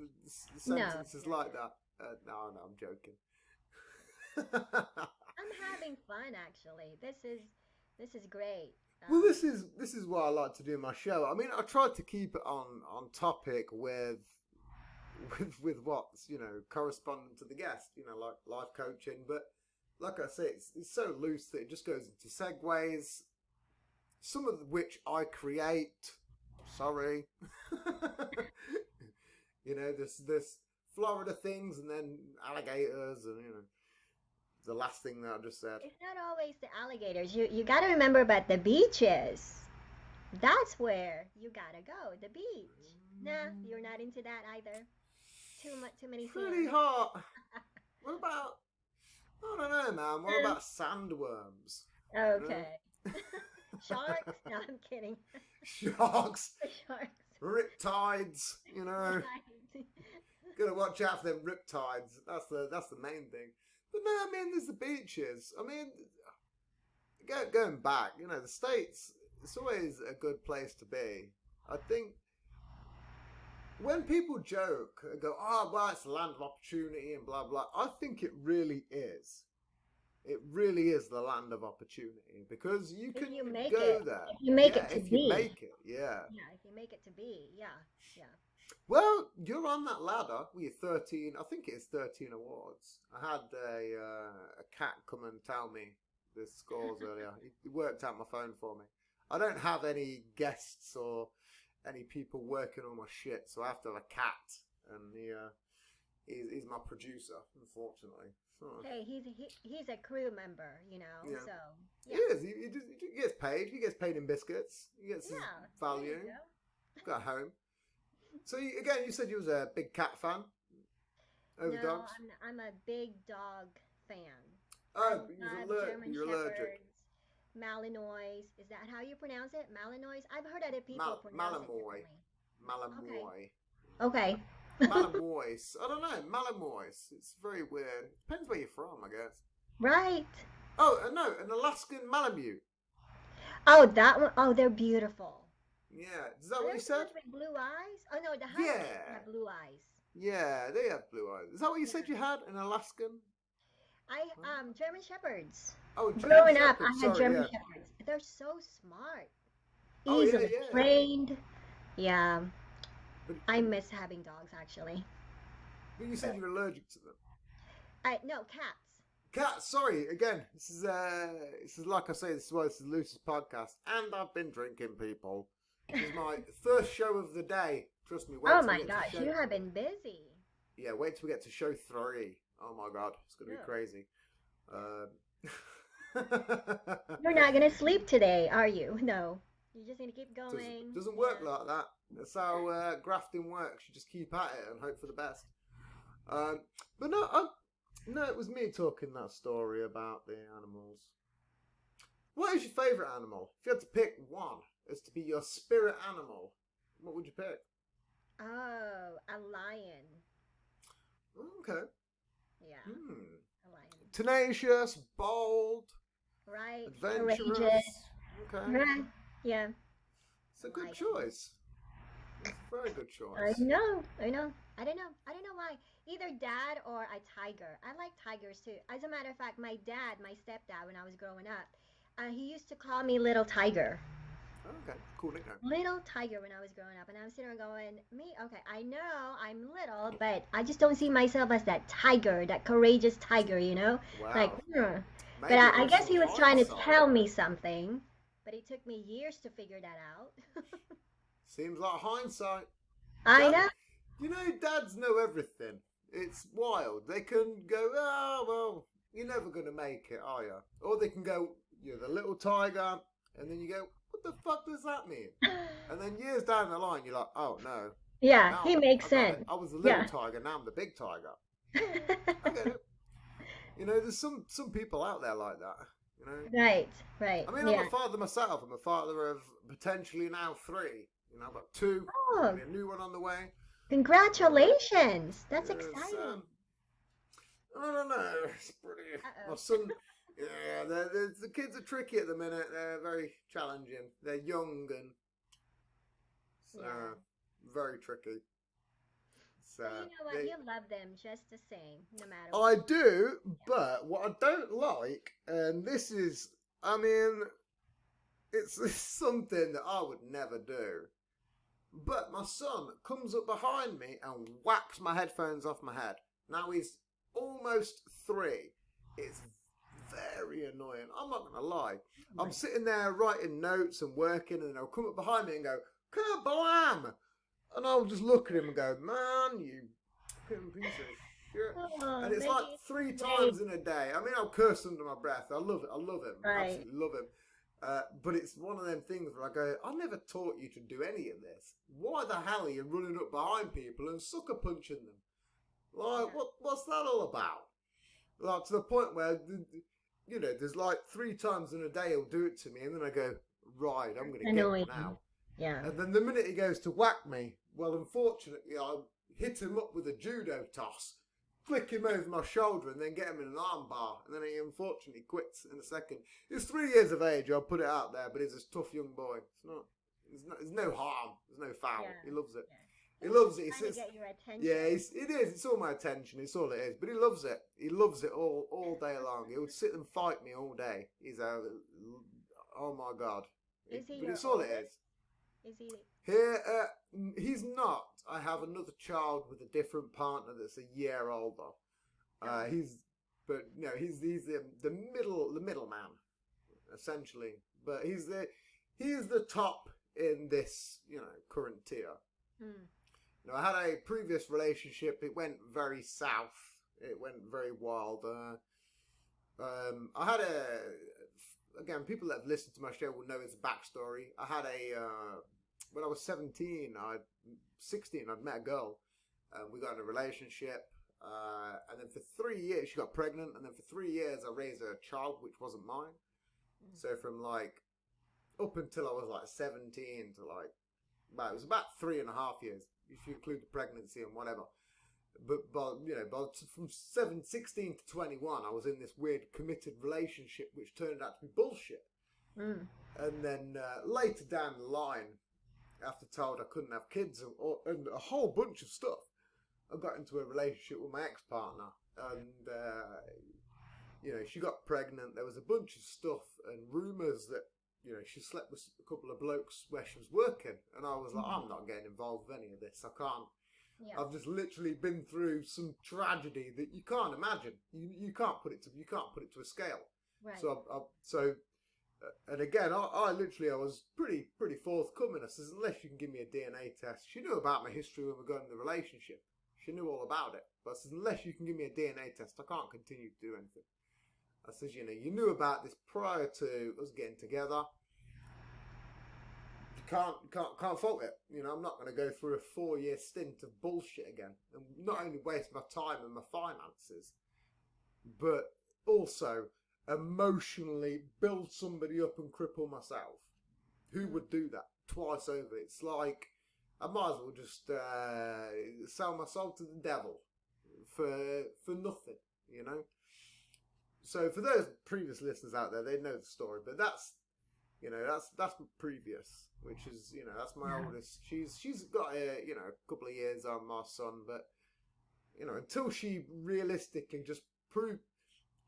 No. sentences like that. No, I'm joking. I'm having fun actually. This is great. Well, this is what I like to do in my show. I mean, I tried to keep it on topic with what's corresponding to the guest. Like life coaching, but like I say, it's so loose that it just goes into segues. Some of which I create. Sorry, this Florida things, and then alligators, and the last thing that I just said. It's not always the alligators. You got to remember about the beaches. That's where you gotta go. The beach. Nah, you're not into that either. Too many Pretty sands. hot. What about? I don't know, man. What about sandworms? Okay. Sharks? No, I'm kidding. Sharks, Sharks. riptides. Right. Gotta watch out for them riptides. That's the main thing. But no, I mean, there's the beaches. I mean, going back, the States. It's always a good place to be. I think when people joke and go, "Oh, well, it's the land of opportunity," and blah blah, I think it really is. It really is the land of opportunity because you If can you make go it. there. If you make Yeah, it to if you be. make it, yeah. Yeah, if you make it to be. Yeah. Yeah. Well, you're on that ladder with your 13. I think it's 13 awards. I had a cat come and tell me the scores earlier. He worked out my phone for me. I don't have any guests or any people working on my shit, so I have to have a cat, and he's my producer, unfortunately. So, Hey, he's a crew member, yeah. so He yeah. is. He gets paid. He gets paid in biscuits. He gets his Yeah. There value. you go. Got home. So again, you said you was a big cat fan over No, dogs. I'm a big dog fan. I Oh, love German you're allergic. Shepherds, Malinois. Is that how you pronounce it? Malinois? I've heard other people pronounce it Malinois. differently. Malinois. Okay. Malinois. I don't know. Malinois. It's very weird. Depends where you're from, I guess. Right. Oh, no, an Alaskan Malamute. Oh, that one. Oh, they're beautiful. Yeah. Is that Are what there you the said? ones with blue eyes? Oh no, the Huskies Yeah. have blue eyes. Yeah, they have blue eyes. Is that what you said Yeah. you had? An Alaskan? German Shepherds. Oh, German Growing up, Shepherd. I had Sorry, German yeah. Shepherds. They're so smart, Oh, yeah, easily yeah. trained. Yeah, But, I miss having dogs actually. but you said you're allergic to them. No cats. Cat, sorry, again, this is like I say, this is why this is Lucy's podcast, and I've been drinking, people. This is my first show of the day. Trust me, wait Oh till we my get to gosh, show. you have been busy. Yeah, wait till we get to show 3. Oh my god, it's gonna be Yeah. crazy. You're not gonna sleep today, are you? No. You just need to keep doesn't, going. doesn't work Yeah. like that. That's how grafting works. You just keep at it and hope for the best. But no, it was me talking that story about the animals. What is your favourite animal? If you had to pick one as to be your spirit animal, what would you pick? Oh, a lion. Okay. Yeah, a lion. Tenacious, bold, Right? adventurous. Courageous. Okay. Right? Yeah. It's a A good lion. choice. It's a very good I choice. know. I know. I don't know why. Either dad or a tiger. I like tigers too. As a matter of fact, my dad, my stepdad, when I was growing up, he used to call me Little Tiger. Okay, cool nickname. Little Tiger when I was growing up. And I was sitting there going, me, okay, I know I'm little, but I just don't see myself as that tiger, that courageous tiger, you know? Like, Wow. But Maybe I with guess some he was trying to hindsight. tell me something, but it took me years to figure that out. Seems like hindsight. I Dad, know. you know, dads know everything. It's wild. They can go, oh, well, you're never going to make it, are you? Or they can go, you're the little tiger, and then you go, what the fuck does that mean? And then years down the line, you're like, oh, no. Yeah, Now he makes I got it. sense. I was the little Yeah. tiger, now I'm the big tiger. I get it. You know, there's some people out there like that, you know. Right, right. I mean, I'm Yeah. a father myself. I'm a father of potentially now 3. You know, I've got 2. Oh, There's a new one on the way. congratulations. That's Yes, exciting. I don't know. It's pretty. My Uh-oh. son. Yeah, the kids are tricky at the minute. They're very challenging. They're young and Yeah. very tricky. So But you know what? they, You love them just the same, no matter I what. do, but what I don't like, and this is, I mean, it's something that I would never do. But my son comes up behind me and whacks my headphones off my head. Now he's almost 3. It's very annoying. I'm not going to lie. I'm sitting there writing notes and working, and they'll come up behind me and go, "Kablam!" And I'll just look at him and go, "Man, you fucking piece of shit." Oh, And it's maybe like it's 3 late. times in a day. I mean, I'll curse under my breath. I love it. I love him. Right. Absolutely love him. But it's one of them things where I go, I never taught you to do any of this. Why the hell are you running up behind people and sucker punching them? Like, Yeah. what's that all about? Like, to the point where, you know, there's like 3 times in a day he'll do it to me, and then I go, right, I'm going to get Annoying. you now. Yeah. And then the minute he goes to whack me, well, unfortunately, I hit him up with a judo toss, flick him over my shoulder, and then get him in an arm bar. And then he unfortunately quits in a second. He's 3 years of age, I'll put it out there, but he's a tough young boy. There's no harm, there's no foul. Yeah. He loves it. Yeah. He loves it. He Trying to says, get your attention. yeah, it is. It's all my attention. It's all it is. But he loves it. He loves it all day long. He would sit and fight me all day. He's a, oh my God. Is he But your it's all it oldest? is. Is he? Here, he's not. I have another child with a different partner that's a year older. He's the middleman, essentially. But he's the top in this, you know, current tier. Hmm. You know, I had a previous relationship. It went very south. It went very wild. I had again, people that have listened to my show will know its backstory. I had when I was 16, I'd met a girl. We got in a relationship. And then for 3 years, she got pregnant. And then for 3 years, I raised a child, which wasn't mine. So from like, up until I was like 17 to like, well, it was about 3.5 years, if you include the pregnancy and whatever. But from 16 to 21, I was in this weird committed relationship, which turned out to be bullshit. Mm. And then later down the line, after told I couldn't have kids and a whole bunch of stuff, I got into a relationship with my ex-partner, and you know, she got pregnant. There was a bunch of stuff and rumours that, you know, she slept with a couple of blokes where she was working, and I was like, I'm not getting involved with any of this. I can't. Yeah. I've just literally been through some tragedy that you can't imagine. You can't put it to a scale. Right. So and again, I was pretty forthcoming. I says, unless you can give me a DNA test. She knew about my history when we got in the relationship. She knew all about it. But I says, unless you can give me a DNA test, I can't continue to do anything. I says, you know, you knew about this prior to us getting together. can't fault it. You know, I'm not going to go through a 4-year stint of bullshit again, and not only waste my time and my finances, but also emotionally build somebody up and cripple myself. Who would do that twice over? It's like I might as well just sell my soul to the devil for nothing, you know. So for those previous listeners out there, they know the story, but that's previous, which is, you know, that's my oldest. She's got a couple of years on my son, but you know, until she realistically just prove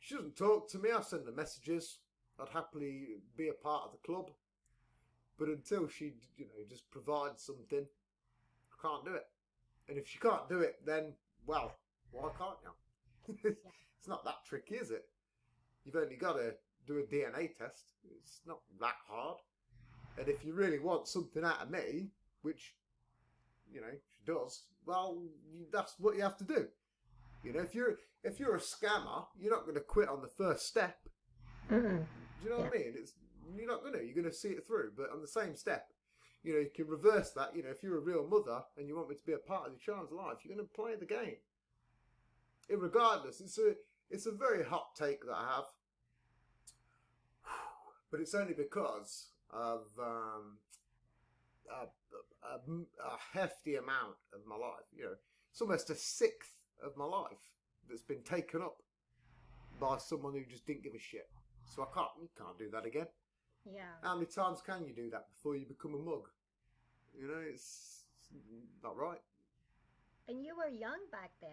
she doesn't talk to me, I send her messages. I'd happily be a part of the club, but until she, you know, just provides something, I can't do it. And if she can't do it, then well, why can't you? It's not that tricky, is it? You've only got to do a DNA test. It's not that hard. And if you really want something out of me, which, you know, she does, well, that's what you have to do. You know, if you're a scammer, you're not going to quit on the first step. Mm-mm. Do you know what I mean? You're not going to. You're going to see it through. But on the same step, you know, you can reverse that. You know, if you're a real mother and you want me to be a part of your child's life, you're going to play the game. Irregardless, it's a very hot take that I have. But it's only because of a hefty amount of my life. You know, it's almost a sixth of my life that's been taken up by someone who just didn't give a shit. So you can't do that again. Yeah. How many times can you do that before you become a mug? You know, it's not right. And you were young back then,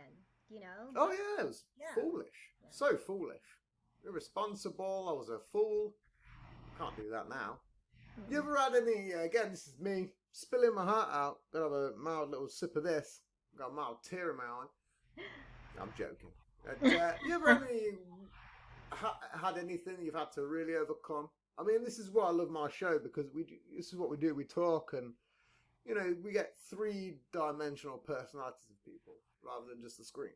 you know? Oh yeah, it was foolish. Yeah. So foolish. Irresponsible. I was a fool. Can't do that now. Mm-hmm. You ever had any, again, this is me, spilling my heart out. Gonna have a mild little sip of this. Got a mild tear in my eye. I'm joking. You ever had anything you've had to really overcome? I mean, this is why I love my show, because this is what we do. We talk and, you know, we get 3-dimensional personalities of people rather than just the screen.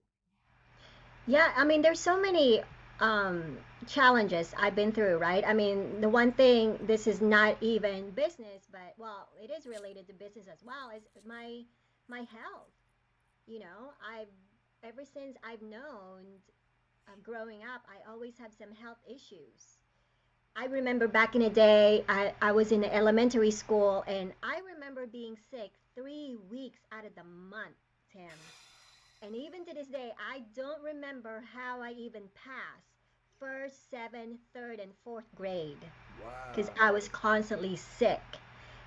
Yeah, I mean, there's so many challenges I've been through, right? I mean, the one thing, this is not even business, but well, it is related to business as well, is my health. You know, ever since I've known growing up, I always have some health issues. I remember back in the day, I was in elementary school, and I remember being sick 3 weeks out of the month, Tim. And even to this day, I don't remember how I even passed first, seventh, third, and fourth grade. Wow. Because I was constantly sick.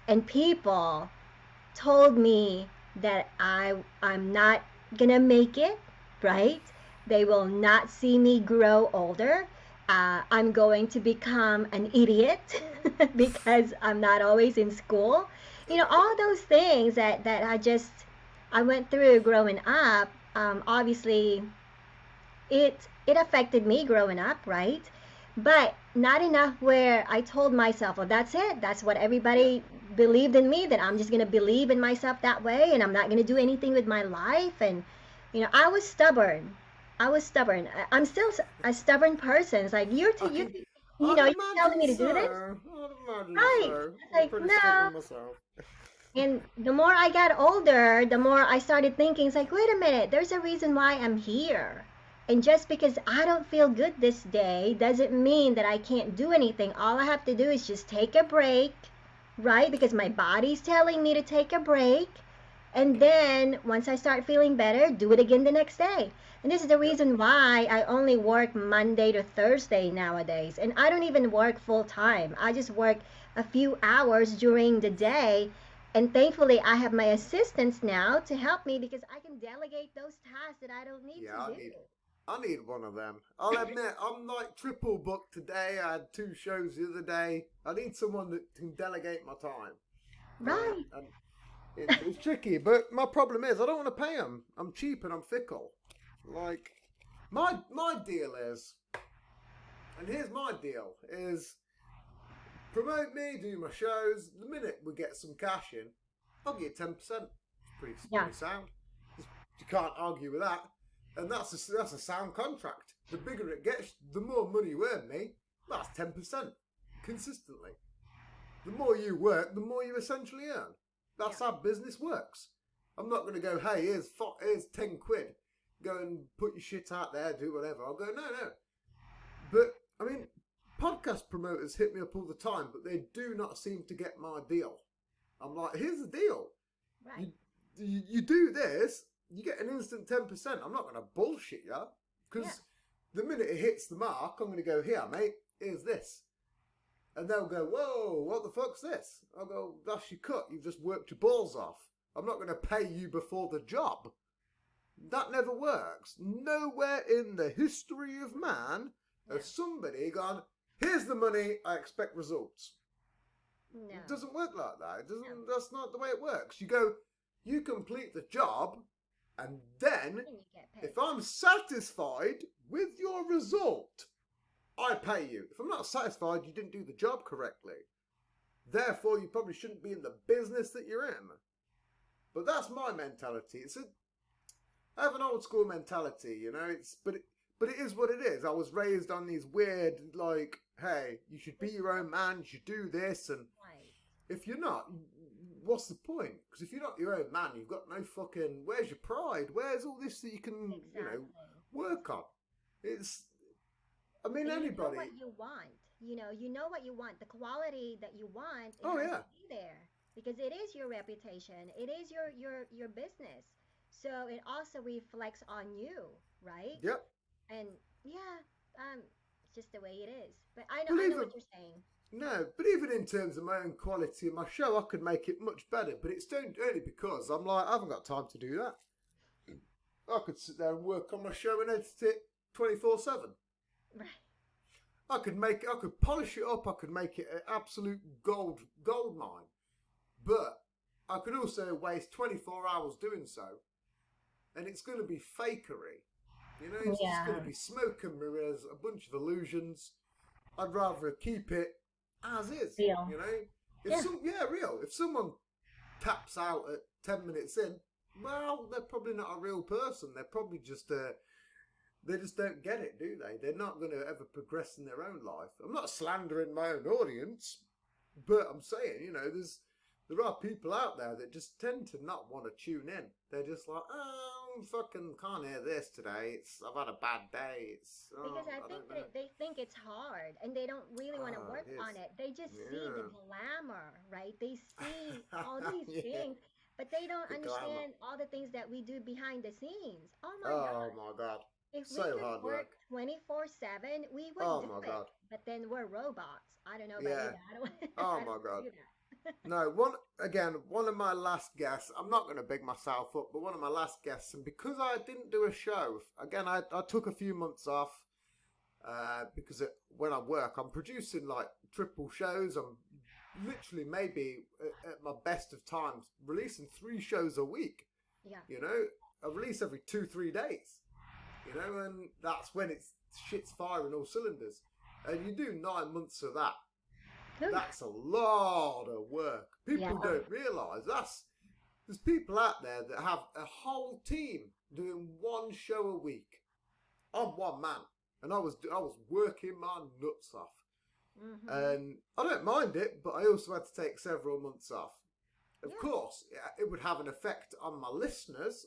And people told me that I'm not gonna make it, right? They will not see me grow older. I'm going to become an idiot because I'm not always in school. You know, all those things that I went through growing up. Obviously, it affected me growing up, right? But not enough where I told myself, well, that's it. That's what everybody believed in me, that I'm just going to believe in myself that way, and I'm not going to do anything with my life. And, you know, I was stubborn. I'm still a stubborn person. It's like, you're telling me to do this? Right. Like, no. And the more I got older, the more I started thinking, it's like, wait a minute, there's a reason why I'm here. And just because I don't feel good this day doesn't mean that I can't do anything. All I have to do is just take a break, right? Because my body's telling me to take a break. And then once I start feeling better, do it again the next day. And this is the reason why I only work Monday to Thursday nowadays. And I don't even work full time. I just work a few hours during the day. And thankfully, I have my assistants now to help me because I can delegate those tasks that I don't need to do. I need one of them. I'll admit, I'm like triple booked today. I had 2 shows the other day. I need someone that can delegate my time. Right. And it's tricky, but my problem is I don't want to pay them. I'm cheap and I'm fickle. Like, my deal is, and here's my deal, is promote me, do my shows. The minute we get some cash in, I'll get 10%. It's pretty sound. You can't argue with that. And that's a sound contract. The bigger it gets, the more money you earn me. That's 10% consistently. the more you work, the more you essentially earn. That's how business works. I'm not going to go, hey, here's 10 quid. Go and put your shit out there, do whatever. I'll go, no. But, I mean, podcast promoters hit me up all the time, but they do not seem to get my deal. I'm like, here's the deal. Right. You do this, you get an instant 10%. I'm not going to bullshit you. Because the minute it hits the mark, I'm going to go, here, mate, here's this. And they'll go, whoa, what the fuck's this? I'll go, that's your cut. You've just worked your balls off. I'm not going to pay you before the job. That never works. Nowhere in the history of man has somebody gone, here's the money, I expect results. No. It doesn't work like that. It doesn't. No. That's not the way it works. You go, you complete the job, and then And you get paid. if I'm satisfied with your result, I pay you. If I'm not satisfied, you didn't do the job correctly. Therefore, you probably shouldn't be in the business that you're in. But that's my mentality. I have an old school mentality, you know. But it is what it is. I was raised on these weird, like, hey, you should be your own man. You should do this, and Right. if you're not, what's the point? Because if you're not your own man, you've got no fucking. Where's your pride? Where's all this that you can, Exactly. work on? I mean, And anybody. You know what you want. You know what you want. The quality that you want, it Oh, has yeah. to be there because it is your reputation. It is your business. So it also reflects on you, right? Yep. And it's just the way it is. But I Believe know it- what you're saying. No, but even in terms of my own quality of my show, I could make it much better. But it's only because I'm like, I haven't got time to do that. I could sit there and work on my show and edit it 24/7. Right. I could polish it up. I could make it an absolute gold mine. But I could also waste 24 hours doing so, and it's going to be fakery. It's just going to be smoke and mirrors, a bunch of illusions. I'd rather keep it as is. Real. Real. If someone taps out at 10 minutes in, well, they're probably not a real person. They're probably just they just don't get it, do they? They're not going to ever progress in their own life. I'm not slandering my own audience, but I'm saying, there are people out there that just tend to not want to tune in. They're just like, oh, fucking can't hear this today. I've had a bad day. Because I think that they think it's hard and they don't really want to work it is. on it. They just see the glamour, right? They see all these Yeah. things, but they don't The understand all the things that we do behind the scenes. Oh my God. my God. If so we could hard work work. 24/7, we would Oh do my it. God. But then we're robots. I don't know about Yeah. you. I don't, Oh I my don't God. do that. No, one of my last guests, I'm not going to big myself up, but one of my last guests, and because I didn't do a show, again, I took a few months off, because when I work, I'm producing like triple shows. I'm literally maybe at my best of times releasing 3 shows a week. Yeah. I release every 2-3 days, and that's when shit's firing all cylinders. And you do 9 months of that. That's a lot of work. People don't realise there's people out there that have a whole team doing 1 show a week. I'm one man, and I was working my nuts off, and I don't mind it, but I also had to take several months off. Of course, it would have an effect on my listeners,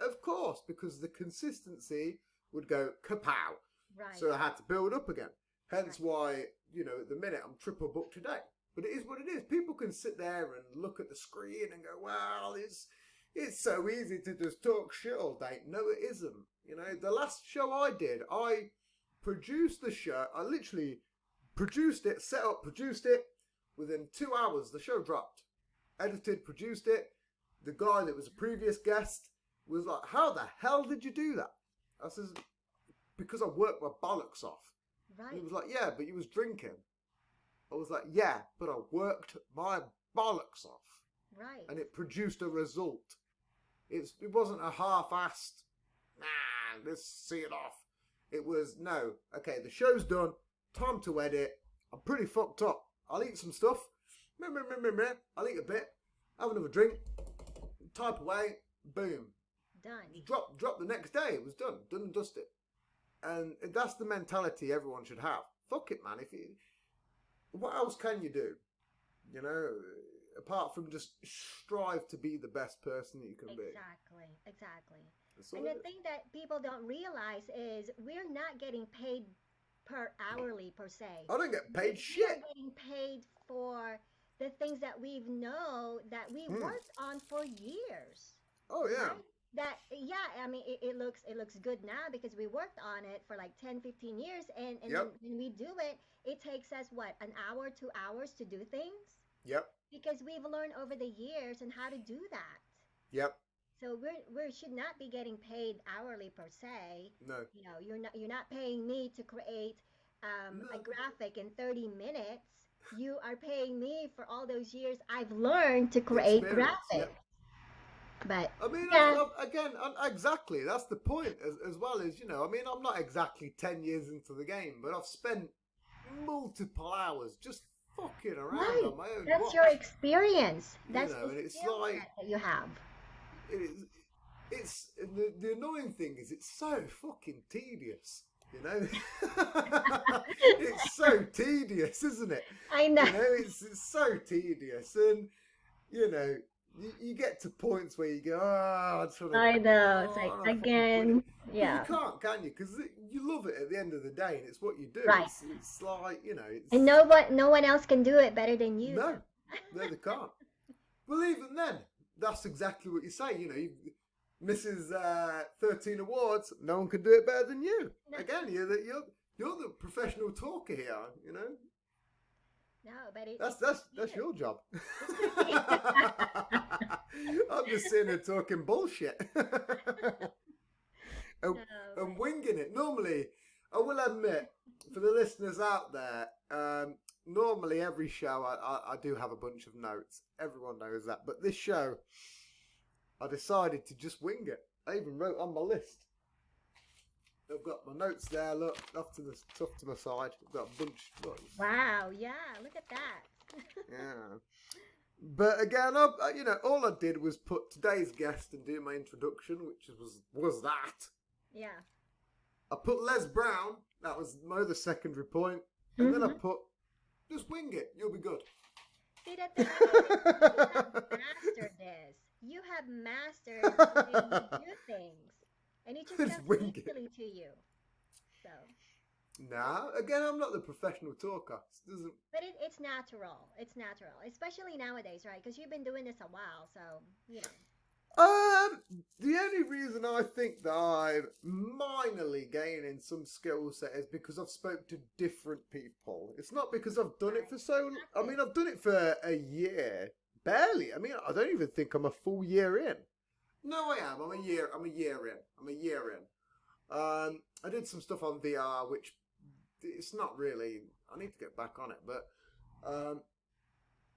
of course, because the consistency would go kapow. Right. So I had to build up again. Hence why, at the minute I'm triple booked today. But it is what it is. People can sit there and look at the screen and go, well, it's so easy to just talk shit all day. No, it isn't. The last show I did, I produced the show. I literally produced it, set up, produced it. Within 2 hours, the show dropped. Edited, produced it. The guy that was a previous guest was like, how the hell did you do that? I says, because I worked my bollocks off. Right. And he was like, yeah, but you was drinking. I was like, yeah, but I worked my bollocks off. Right. And it produced a result. It wasn't a half-assed, let's see it off. It was, no, okay, the show's done, time to edit. I'm pretty fucked up. I'll eat some stuff. I'll eat a bit, have another drink, type away, boom. Done. Drop the next day. It was done and dusted. And that's the mentality everyone should have. Fuck it, man. What else can you do? You know, apart from just strive to be the best person that you can be. Exactly. That's all And it the is. thing that people don't realize is we're not getting paid per hourly per se. I don't get paid We are shit. getting paid for the things that that we Hmm. worked on for years, Oh yeah. right? That yeah, I mean it looks good now because we worked on it for like 10, 15 years, and Yep. when we do it, it takes us what, an hour, 2 hours to do things Yep. because we've learned over the years and how to do that. Yep. So we should not be getting paid hourly per se. No. You know, you're not paying me to create a No. graphic in 30 minutes. You are paying me for all those years I've learned to create Experience. graphics. Yep. But I mean, yeah, again, exactly. That's the point. As well as, you know, I mean, I'm not exactly 10 years into the game, but I've spent multiple hours just fucking around right. on my own That's your watch. experience. You That's know, the and it's skill like, set that you have. it's the annoying thing is it's so fucking tedious. You know, it's so tedious, isn't it? I know. You know, it's so tedious, and you know, you get to points where you go, oh, I just want to, I know. It's oh, like I don't fucking quit it. again, But you yeah. can't, can you? Because you love it at the end of the day, and it's what you do. Right. It's like, you know, it's And no one else can do it better than you. no, no, they can't. Well, even then, that's exactly what you say. You know, Mrs. 13 awards, no one can do it better than you. No. Again, you're the professional talker here. You know, No, but that's your job. I'm just sitting here talking bullshit and, and winging it. Normally, I will admit, for the listeners out there, normally every show I do have a bunch of notes. Everyone knows that. But this show, I decided to just wing it. I even wrote on my list. I've got my notes there, look, off to my side. I've got a bunch. Look. Wow, yeah, look at that. Yeah. But again, you know, all I did was put today's guest and do my introduction, which was that. Yeah. I put Les Brown. That was my other secondary point. And then I put, just wing it. You'll be good. See, that you have mastered this. You have mastered the way you do things. And it just Just comes wing it. easily to you. So. Nah, again, I'm not the professional talker. It doesn't. But it's natural. It's natural. Especially nowadays, right? Because you've been doing this a while, so, you know. The only reason I think that I'm minorly gaining some skill set is because I've spoke to different people. It's not because I've done it for so. I mean, I've done it for a year, barely. I mean, I don't even think I'm a full year in. No, I am. I'm a year in. I did some stuff on VR, which it's not really. I need to get back on it, but.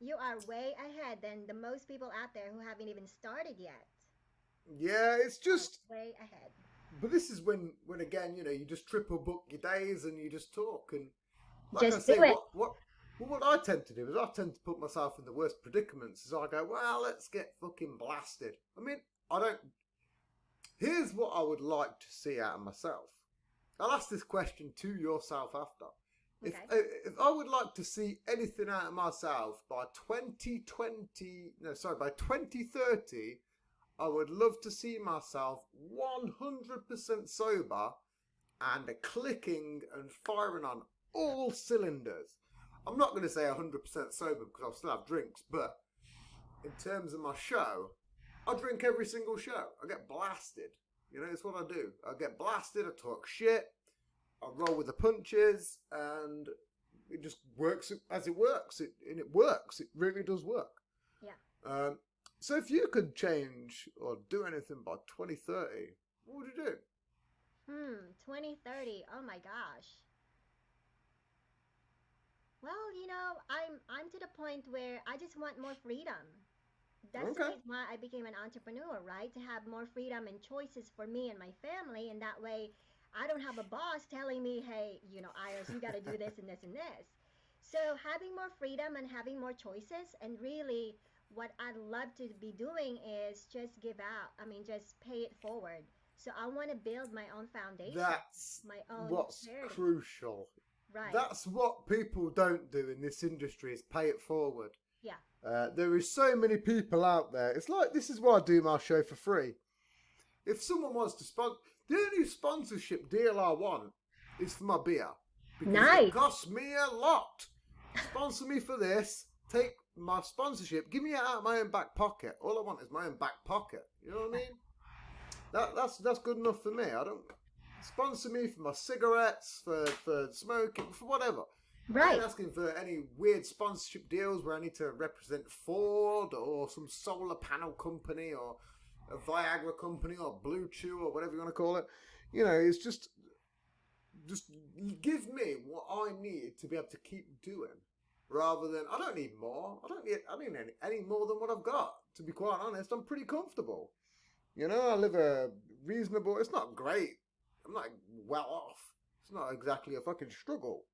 You are way ahead than the most people out there who haven't even started yet. Yeah, it's just way ahead. But this is when again, you know, you just triple book your days and you just talk and like just I say, do it. what I tend to do is I tend to put myself in the worst predicaments. Is I go, well, let's get fucking blasted. I mean, I don't. Here's what I would like to see out of myself. I'll ask this question to yourself after. Okay. If I would like to see anything out of myself by 2030, I would love to see myself 100% sober and clicking and firing on all cylinders. I'm not going to say 100% sober because I'll still have drinks, but in terms of my show, I drink every single show. I get blasted. You know, it's what I do. I get blasted, I talk shit, I roll with the punches, and it just works as it works. And it works. It really does work. Yeah. So if you could change or do anything by 2030, what would you do? 2030. Oh my gosh. Well, you know, I'm to the point where I just want more freedom. That's the reason why I became an entrepreneur, right? To have more freedom and choices for me and my family, and that way I don't have a boss telling me, hey, you know, Ires, you got to do this and this and this. So having more freedom and having more choices, and really what I'd love to be doing is just just pay it forward. So I want to build my own foundation. That's my own what's charity. crucial. Right. That's what people don't do in this industry is pay it forward. Yeah. There is so many people out there. It's like, this is why I do my show for free. If someone wants to sponsor, the only sponsorship deal I want is for my beer. Because Nice. it costs me a lot. Sponsor me for this. Take my sponsorship. Give me it out of my own back pocket. All I want is my own back pocket. You know what I mean? That's good enough for me. I don't sponsor me for my cigarettes, for smoking, for whatever. I Right. ain't asking for any weird sponsorship deals where I need to represent Ford or some solar panel company or a Viagra company or Blue Chew or whatever you want to call it. You know, it's just give me what I need to be able to keep doing, rather than I don't need more. I don't need any more than what I've got. To be quite honest, I'm pretty comfortable. You know, I live a reasonable. It's not great. I'm not well off. It's not exactly a fucking struggle.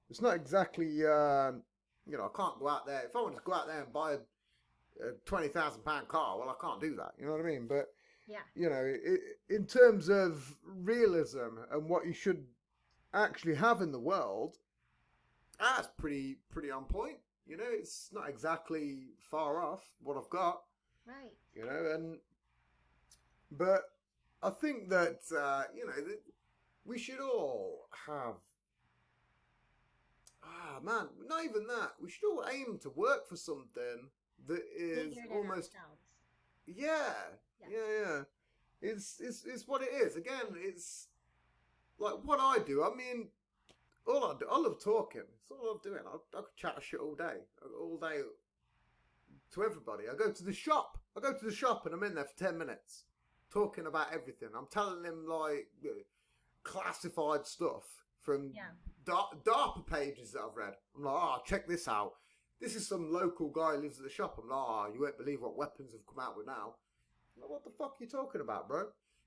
It's not exactly, you know, I can't go out there. If I want to go out there and buy a £20,000 car, well, I can't do that. You know what I mean? But, Yeah. you know, in terms of realism and what you should actually have in the world, that's pretty on point. You know, it's not exactly far off what I've got. Right. You know, but I think that, you know, that we should all have. Man, not even that. We should all aim to work for something that is Bigger than almost, ourselves. yeah. It's what it is. Again, it's like what I do. I mean, all I do, I love talking. It's all I'm doing. I could chat shit all day to everybody. I go to the shop and I'm in there for 10 minutes talking about everything. I'm telling them like classified stuff from DARPA pages that I've read. I'm like, oh, check this out. This is some local guy who lives at the shop. I'm like, oh, you won't believe what weapons have come out with now. I'm like, what the fuck are you talking about, bro?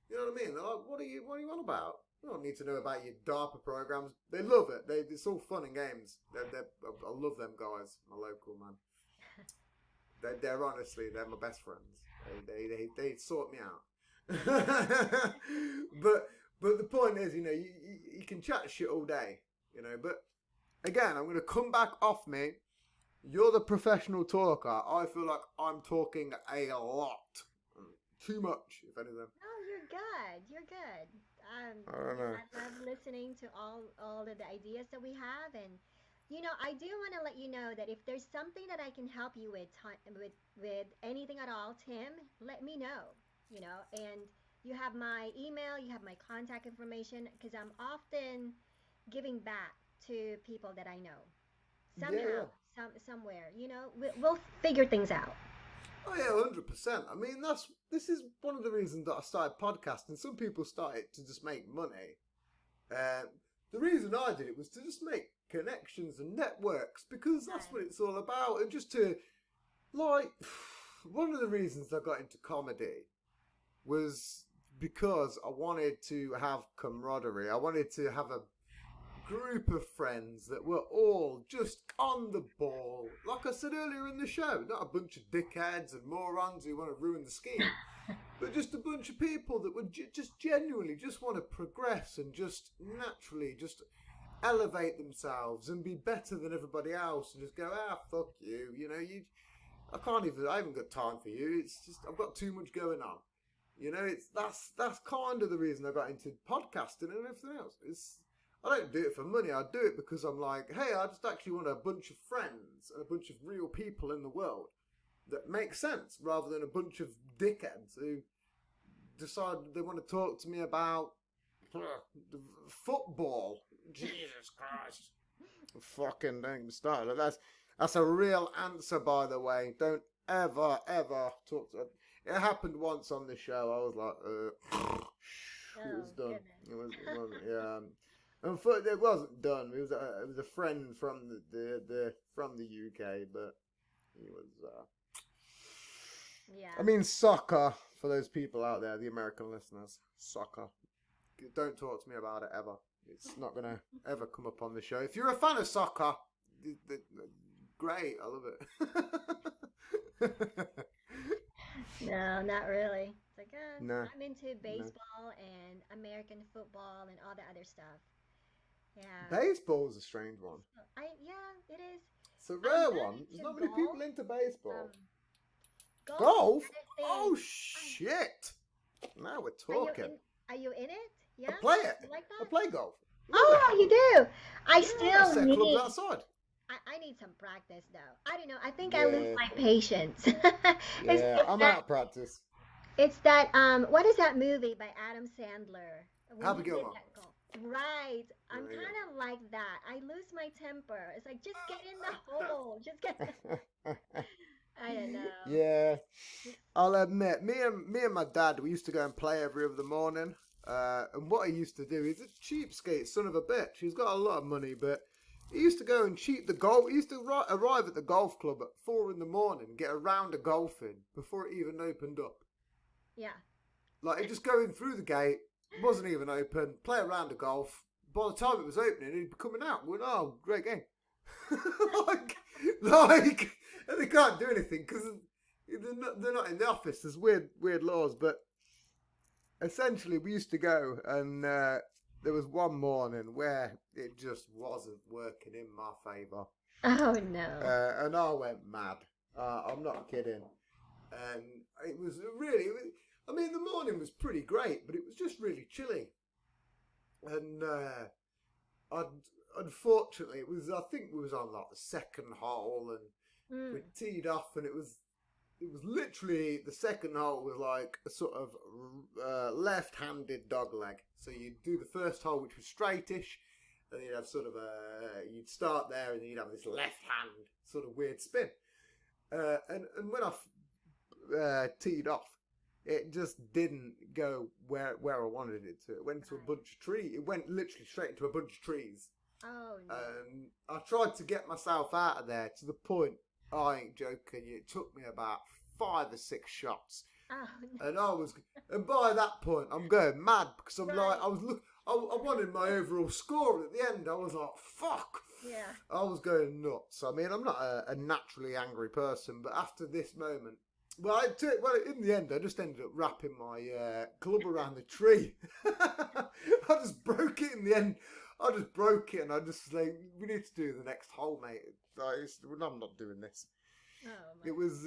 You know what I mean? They're like, what are you on about? I don't need to know about your DARPA programs. They love it. It's all fun and games. I love them guys, my local man. They're honestly, they're my best friends. They sort me out. But the point is, you know, you can chat shit all day, you know. But again, I'm going to come back off me. You're the professional talker. I feel like I'm talking a lot. Too much, if anything. No, you're good. You're good. I don't know. I love listening to all of the ideas that we have, and you know, I do want to let you know that if there's something that I can help you with, with anything at all, Tim, let me know. You know, and you have my email, you have my contact information, because I'm often giving back to people that I know somehow, somewhere. You know, we'll figure things out. Oh yeah, 100%. I mean, this is one of the reasons that I started podcasting. Some people started to just make money. The reason I did it was to just make connections and networks, because that's what it's all about. And just to, like, one of the reasons I got into comedy was because I wanted to have camaraderie. I wanted to have a group of friends that were all just on the ball. Like I said earlier in the show, not a bunch of dickheads and morons who want to ruin the scheme, but just a bunch of people that would just genuinely just want to progress and just naturally just elevate themselves and be better than everybody else, and just go, fuck you, you know, I haven't got time for you. It's just, I've got too much going on. You know, that's kind of the reason I got into podcasting and everything else. I don't do it for money. I do it because I'm like, hey, I just actually want a bunch of friends and a bunch of real people in the world that make sense, rather than a bunch of dickheads who decide they want to talk to me about football. Jesus Christ. Fucking don't get me started. That's a real answer, by the way. Don't ever talk to... It happened once on the show. I was like, it was done. Goodness. It wasn't, yeah. Unfortunately, it wasn't done. It was a friend from from the UK, but he was. Yeah. I mean, soccer, for those people out there, the American listeners. Soccer. Don't talk to me about it ever. It's not gonna ever come up on the show. If you're a fan of soccer, great. I love it. No, not really. It's like, No. I'm into baseball and American football and all the other stuff. Yeah. Baseball's a strange one. Yeah, it is. It's a I'm rare not one. There's into not many golf. people into baseball. Um, golf Golf? is Oh, another thing. shit. Now we're Are you talking. in? Are you in it? I Yeah, play it. you like I that? play golf. Love it. Oh, you do. I Yeah, I still set clubs need. outside. I need some practice though. I don't know. I think I lose Yeah, my patience. it's yeah. it's I'm that out of practice. it's that what is that movie by Adam Sandler when Happy he did Gilmore. that goal? Right. I'm There you kind of like that. I lose my temper. It's like just get in the hole. Just get. go. I don't know. Yeah. Just I'll admit, me and my dad, we used to go and play every other morning. And what he used to do, he's a cheapskate son of a bitch. He's got a lot of money, but he used to go and cheat the golf. He used to arrive at the golf club at 4 in the morning, get a round of golfing before it even opened up. yeah. Like he'd just go in through the gate, wasn't even open, play a round of golf. By the time it was opening, he'd be coming out, going, "Oh, great game!" like, and they can't do anything because they're not in the office. There's weird laws, but essentially, we used to go, and there was one morning where it just wasn't working in my favour, Oh no. and I went mad. I'm not kidding, and it was really. I mean, the morning was pretty great, but it was just really chilly, and unfortunately, it was. I think we was on like the second hole, and we Mm. teed off, and it was literally the second hole was like a sort of left-handed dog leg. So you'd do the first hole, which was straightish, and you'd have sort of you'd start there, and then you'd have this left hand sort of weird spin. And when I teed off, it just didn't go where I wanted it to. It went into a bunch of trees. It went literally straight into a bunch of trees. Oh no. And I tried to get myself out of there to the point, I ain't joking, it took me about 5 or 6 shots. Oh no. And by that point, I'm going mad because I'm like, Right. I wanted my overall score at the end. I was like, fuck. Yeah. I was going nuts. I mean, I'm not a naturally angry person, but after this moment, well, in the end, I just ended up wrapping my club around the tree. I just broke it in the end. I just broke it, and I just like, we need to do the next hole, mate. I'm not doing this. Oh my. It was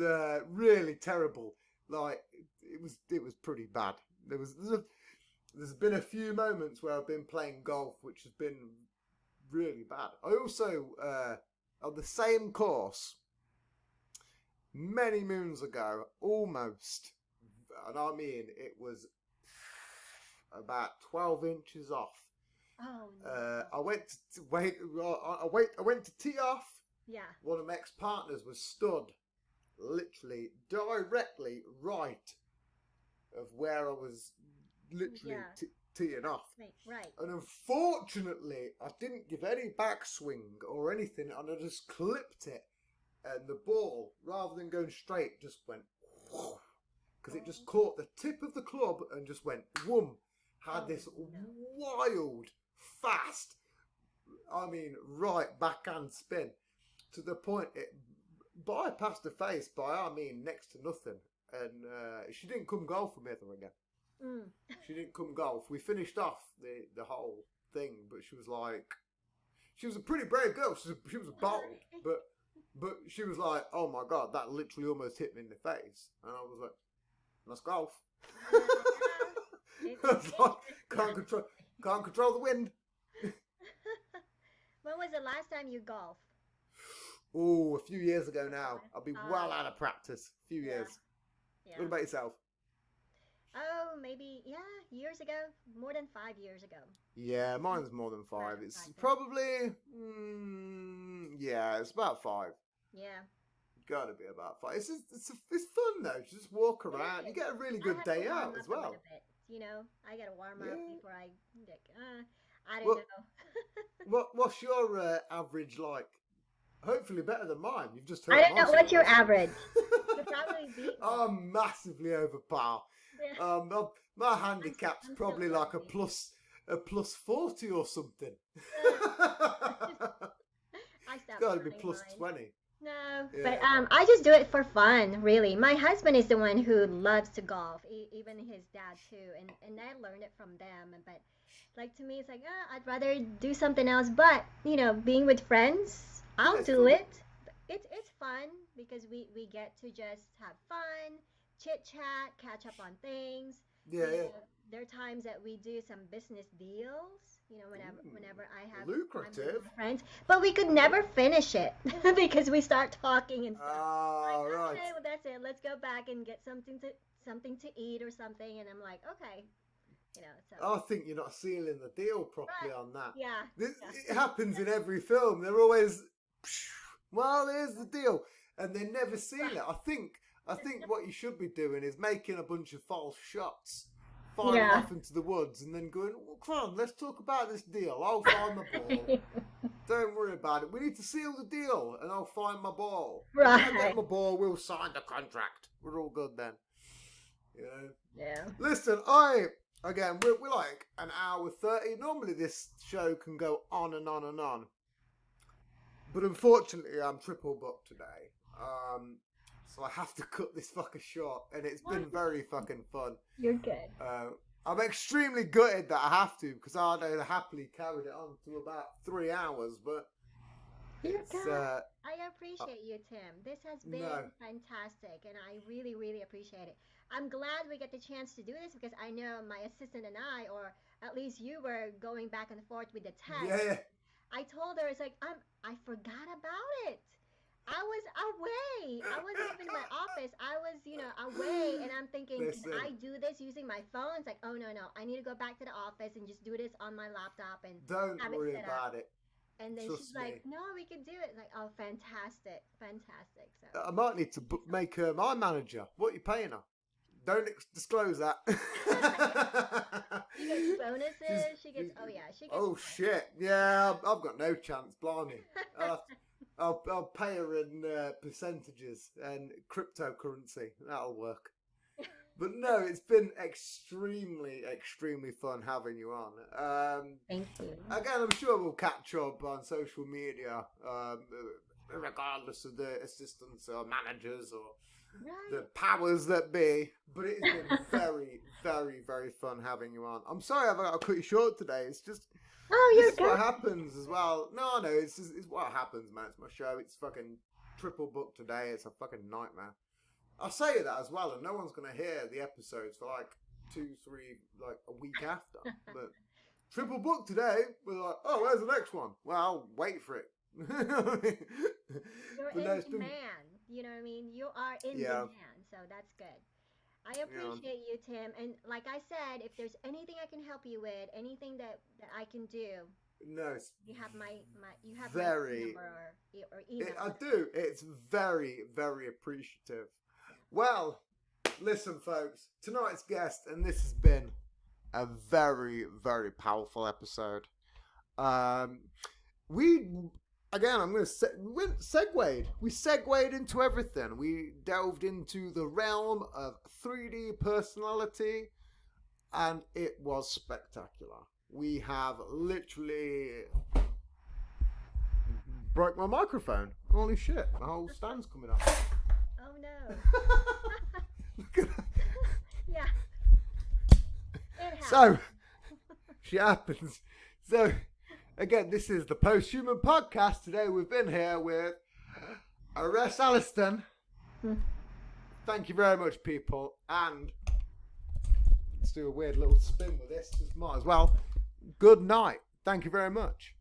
really terrible. Like it was pretty bad. There's been a few moments where I've been playing golf, which has been really bad. I also on the same course many moons ago, almost, and I mean it was about 12 inches off. Oh no. I went to wait. I went to tee off. Yeah. One of my ex-partners was stood literally directly right of where I was literally Yeah. teeing off. Right. And unfortunately, I didn't give any backswing or anything, and I just clipped it. And the ball, rather than going straight, just went because it just caught the tip of the club and just went whoom. Had this wild, fast, I mean, right backhand spin to the point it bypassed the face by, I mean, next to nothing. And she didn't come golf with me ever again. Mm. She didn't come golf. We finished off the whole thing, but she was a pretty brave girl. She was bold, but she was like, oh my God, that literally almost hit me in the face. And I was like, let's golf. I was like, can't control the wind. When was the last time you golfed? Oh, a few years ago now. I'll be well out of practice. A few years. Yeah. What about yourself? Oh, maybe, years ago. More than 5 years ago. Yeah, mine's more than 5. Right, It's right. probably, it's about 5. Yeah. Gotta be about 5. It's fun though. You just walk around. You get a really good day out as well. You know, I gotta warm up Yeah. before I don't Well, know. What's your average like? Hopefully better than mine. You've just heard I don't my know. What's your scores. average? You probably beat me. I'm massively over par. Yeah. My handicap's I'm probably still like a lucky. plus 40 or something. I stopped Gotta be counting plus mine. 20. No, Yeah. but I just do it for fun, really. My husband is the one who loves to golf, even his dad too, and I learned it from them. But like to me, it's like I'd rather do something else. But you know, being with friends, I'll it's do fun. it. it's fun because we get to just have fun, chit chat, catch up on things. Yeah, yeah. There are times that we do some business deals, whenever I have time with Lucrative. my friends, but we could never finish it because we start talking and stuff. Like, Ah, right. okay, well that's it. Let's go back and get something to eat or something, and I'm like, okay, so I think you're not sealing the deal properly right. on that. Yeah. This, Yeah. it happens in every film. They're always, well, here's the deal, and they never seal it. I think what you should be doing is making a bunch of false shots, firing Yeah. off into the woods, and then going, well, come on, let's talk about this deal. I'll find my ball. Don't worry about it. We need to seal the deal, and I'll find my ball. When I get Right. my ball, we'll sign the contract. We're all good then. You know. Yeah. Listen, again, we're like an hour 30. Normally this show can go on and on and on. But unfortunately, I'm triple booked today. So I have to cut this fucker short. And it's been very fucking fun. You're good. I'm extremely gutted that I have to, because I'd have happily carried it on to about 3 hours. But You're it's, good. I appreciate you, Tim. This has been no. fantastic, and I really, really appreciate it. I'm glad we get the chance to do this because I know my assistant and I, or at least you, were going back and forth with the text. Yeah. I told her, it's like, I forgot about it. I was away. I wasn't even in my office. I was, away, and I'm thinking, Listen. can I do this using my phone? It's like, oh no, I need to go back to the office and just do this on my laptop and Don't have worry it set about up. it. And then Trust she's like, me. no, we can do it. Like, oh, fantastic, fantastic. So I might need to make her my manager. What are you paying her? Don't disclose that. she gets bonuses. She gets, she gets. Oh shit! Yeah, I've got no chance. Blimey, I'll pay her in percentages and cryptocurrency. That'll work. But no, it's been extremely, extremely fun having you on. Thank you. Again, I'm sure we'll catch up on social media, regardless of the assistants or managers or Right. the powers that be. But it's been very, very, very fun having you on. I'm sorry I've got to cut you short today. It's just Oh, this you're is what good. happens as well. No, it's what happens, man. It's my show. It's fucking triple booked today. It's a fucking nightmare. I'll say that as well, and no one's gonna hear the episodes for like 2, 3, like a week after. But triple booked today. We're like, oh, where's the next one? Well, I'll wait for it. You're But in no, it's been- demand. You know what I mean? You are in Yeah. demand, so that's good. I appreciate you, Tim. And like I said, if there's anything I can help you with, anything that I can do, No, it's you have my Very- number or email. I do. It's very, very appreciative. Well, listen, folks. Tonight's guest, and this has been a very, very powerful episode. We segued into everything. We delved into the realm of 3D personality, and it was spectacular. We have literally broke my microphone. Holy shit, the whole stand's coming up. Oh no. Look at that. Yeah. It happens. So, shit happens. So, again, this is the Post-Human Podcast. Today we've been here with Ires Alliston. Thank you very much, people. And let's do a weird little spin with this. Just might as well. Good night. Thank you very much.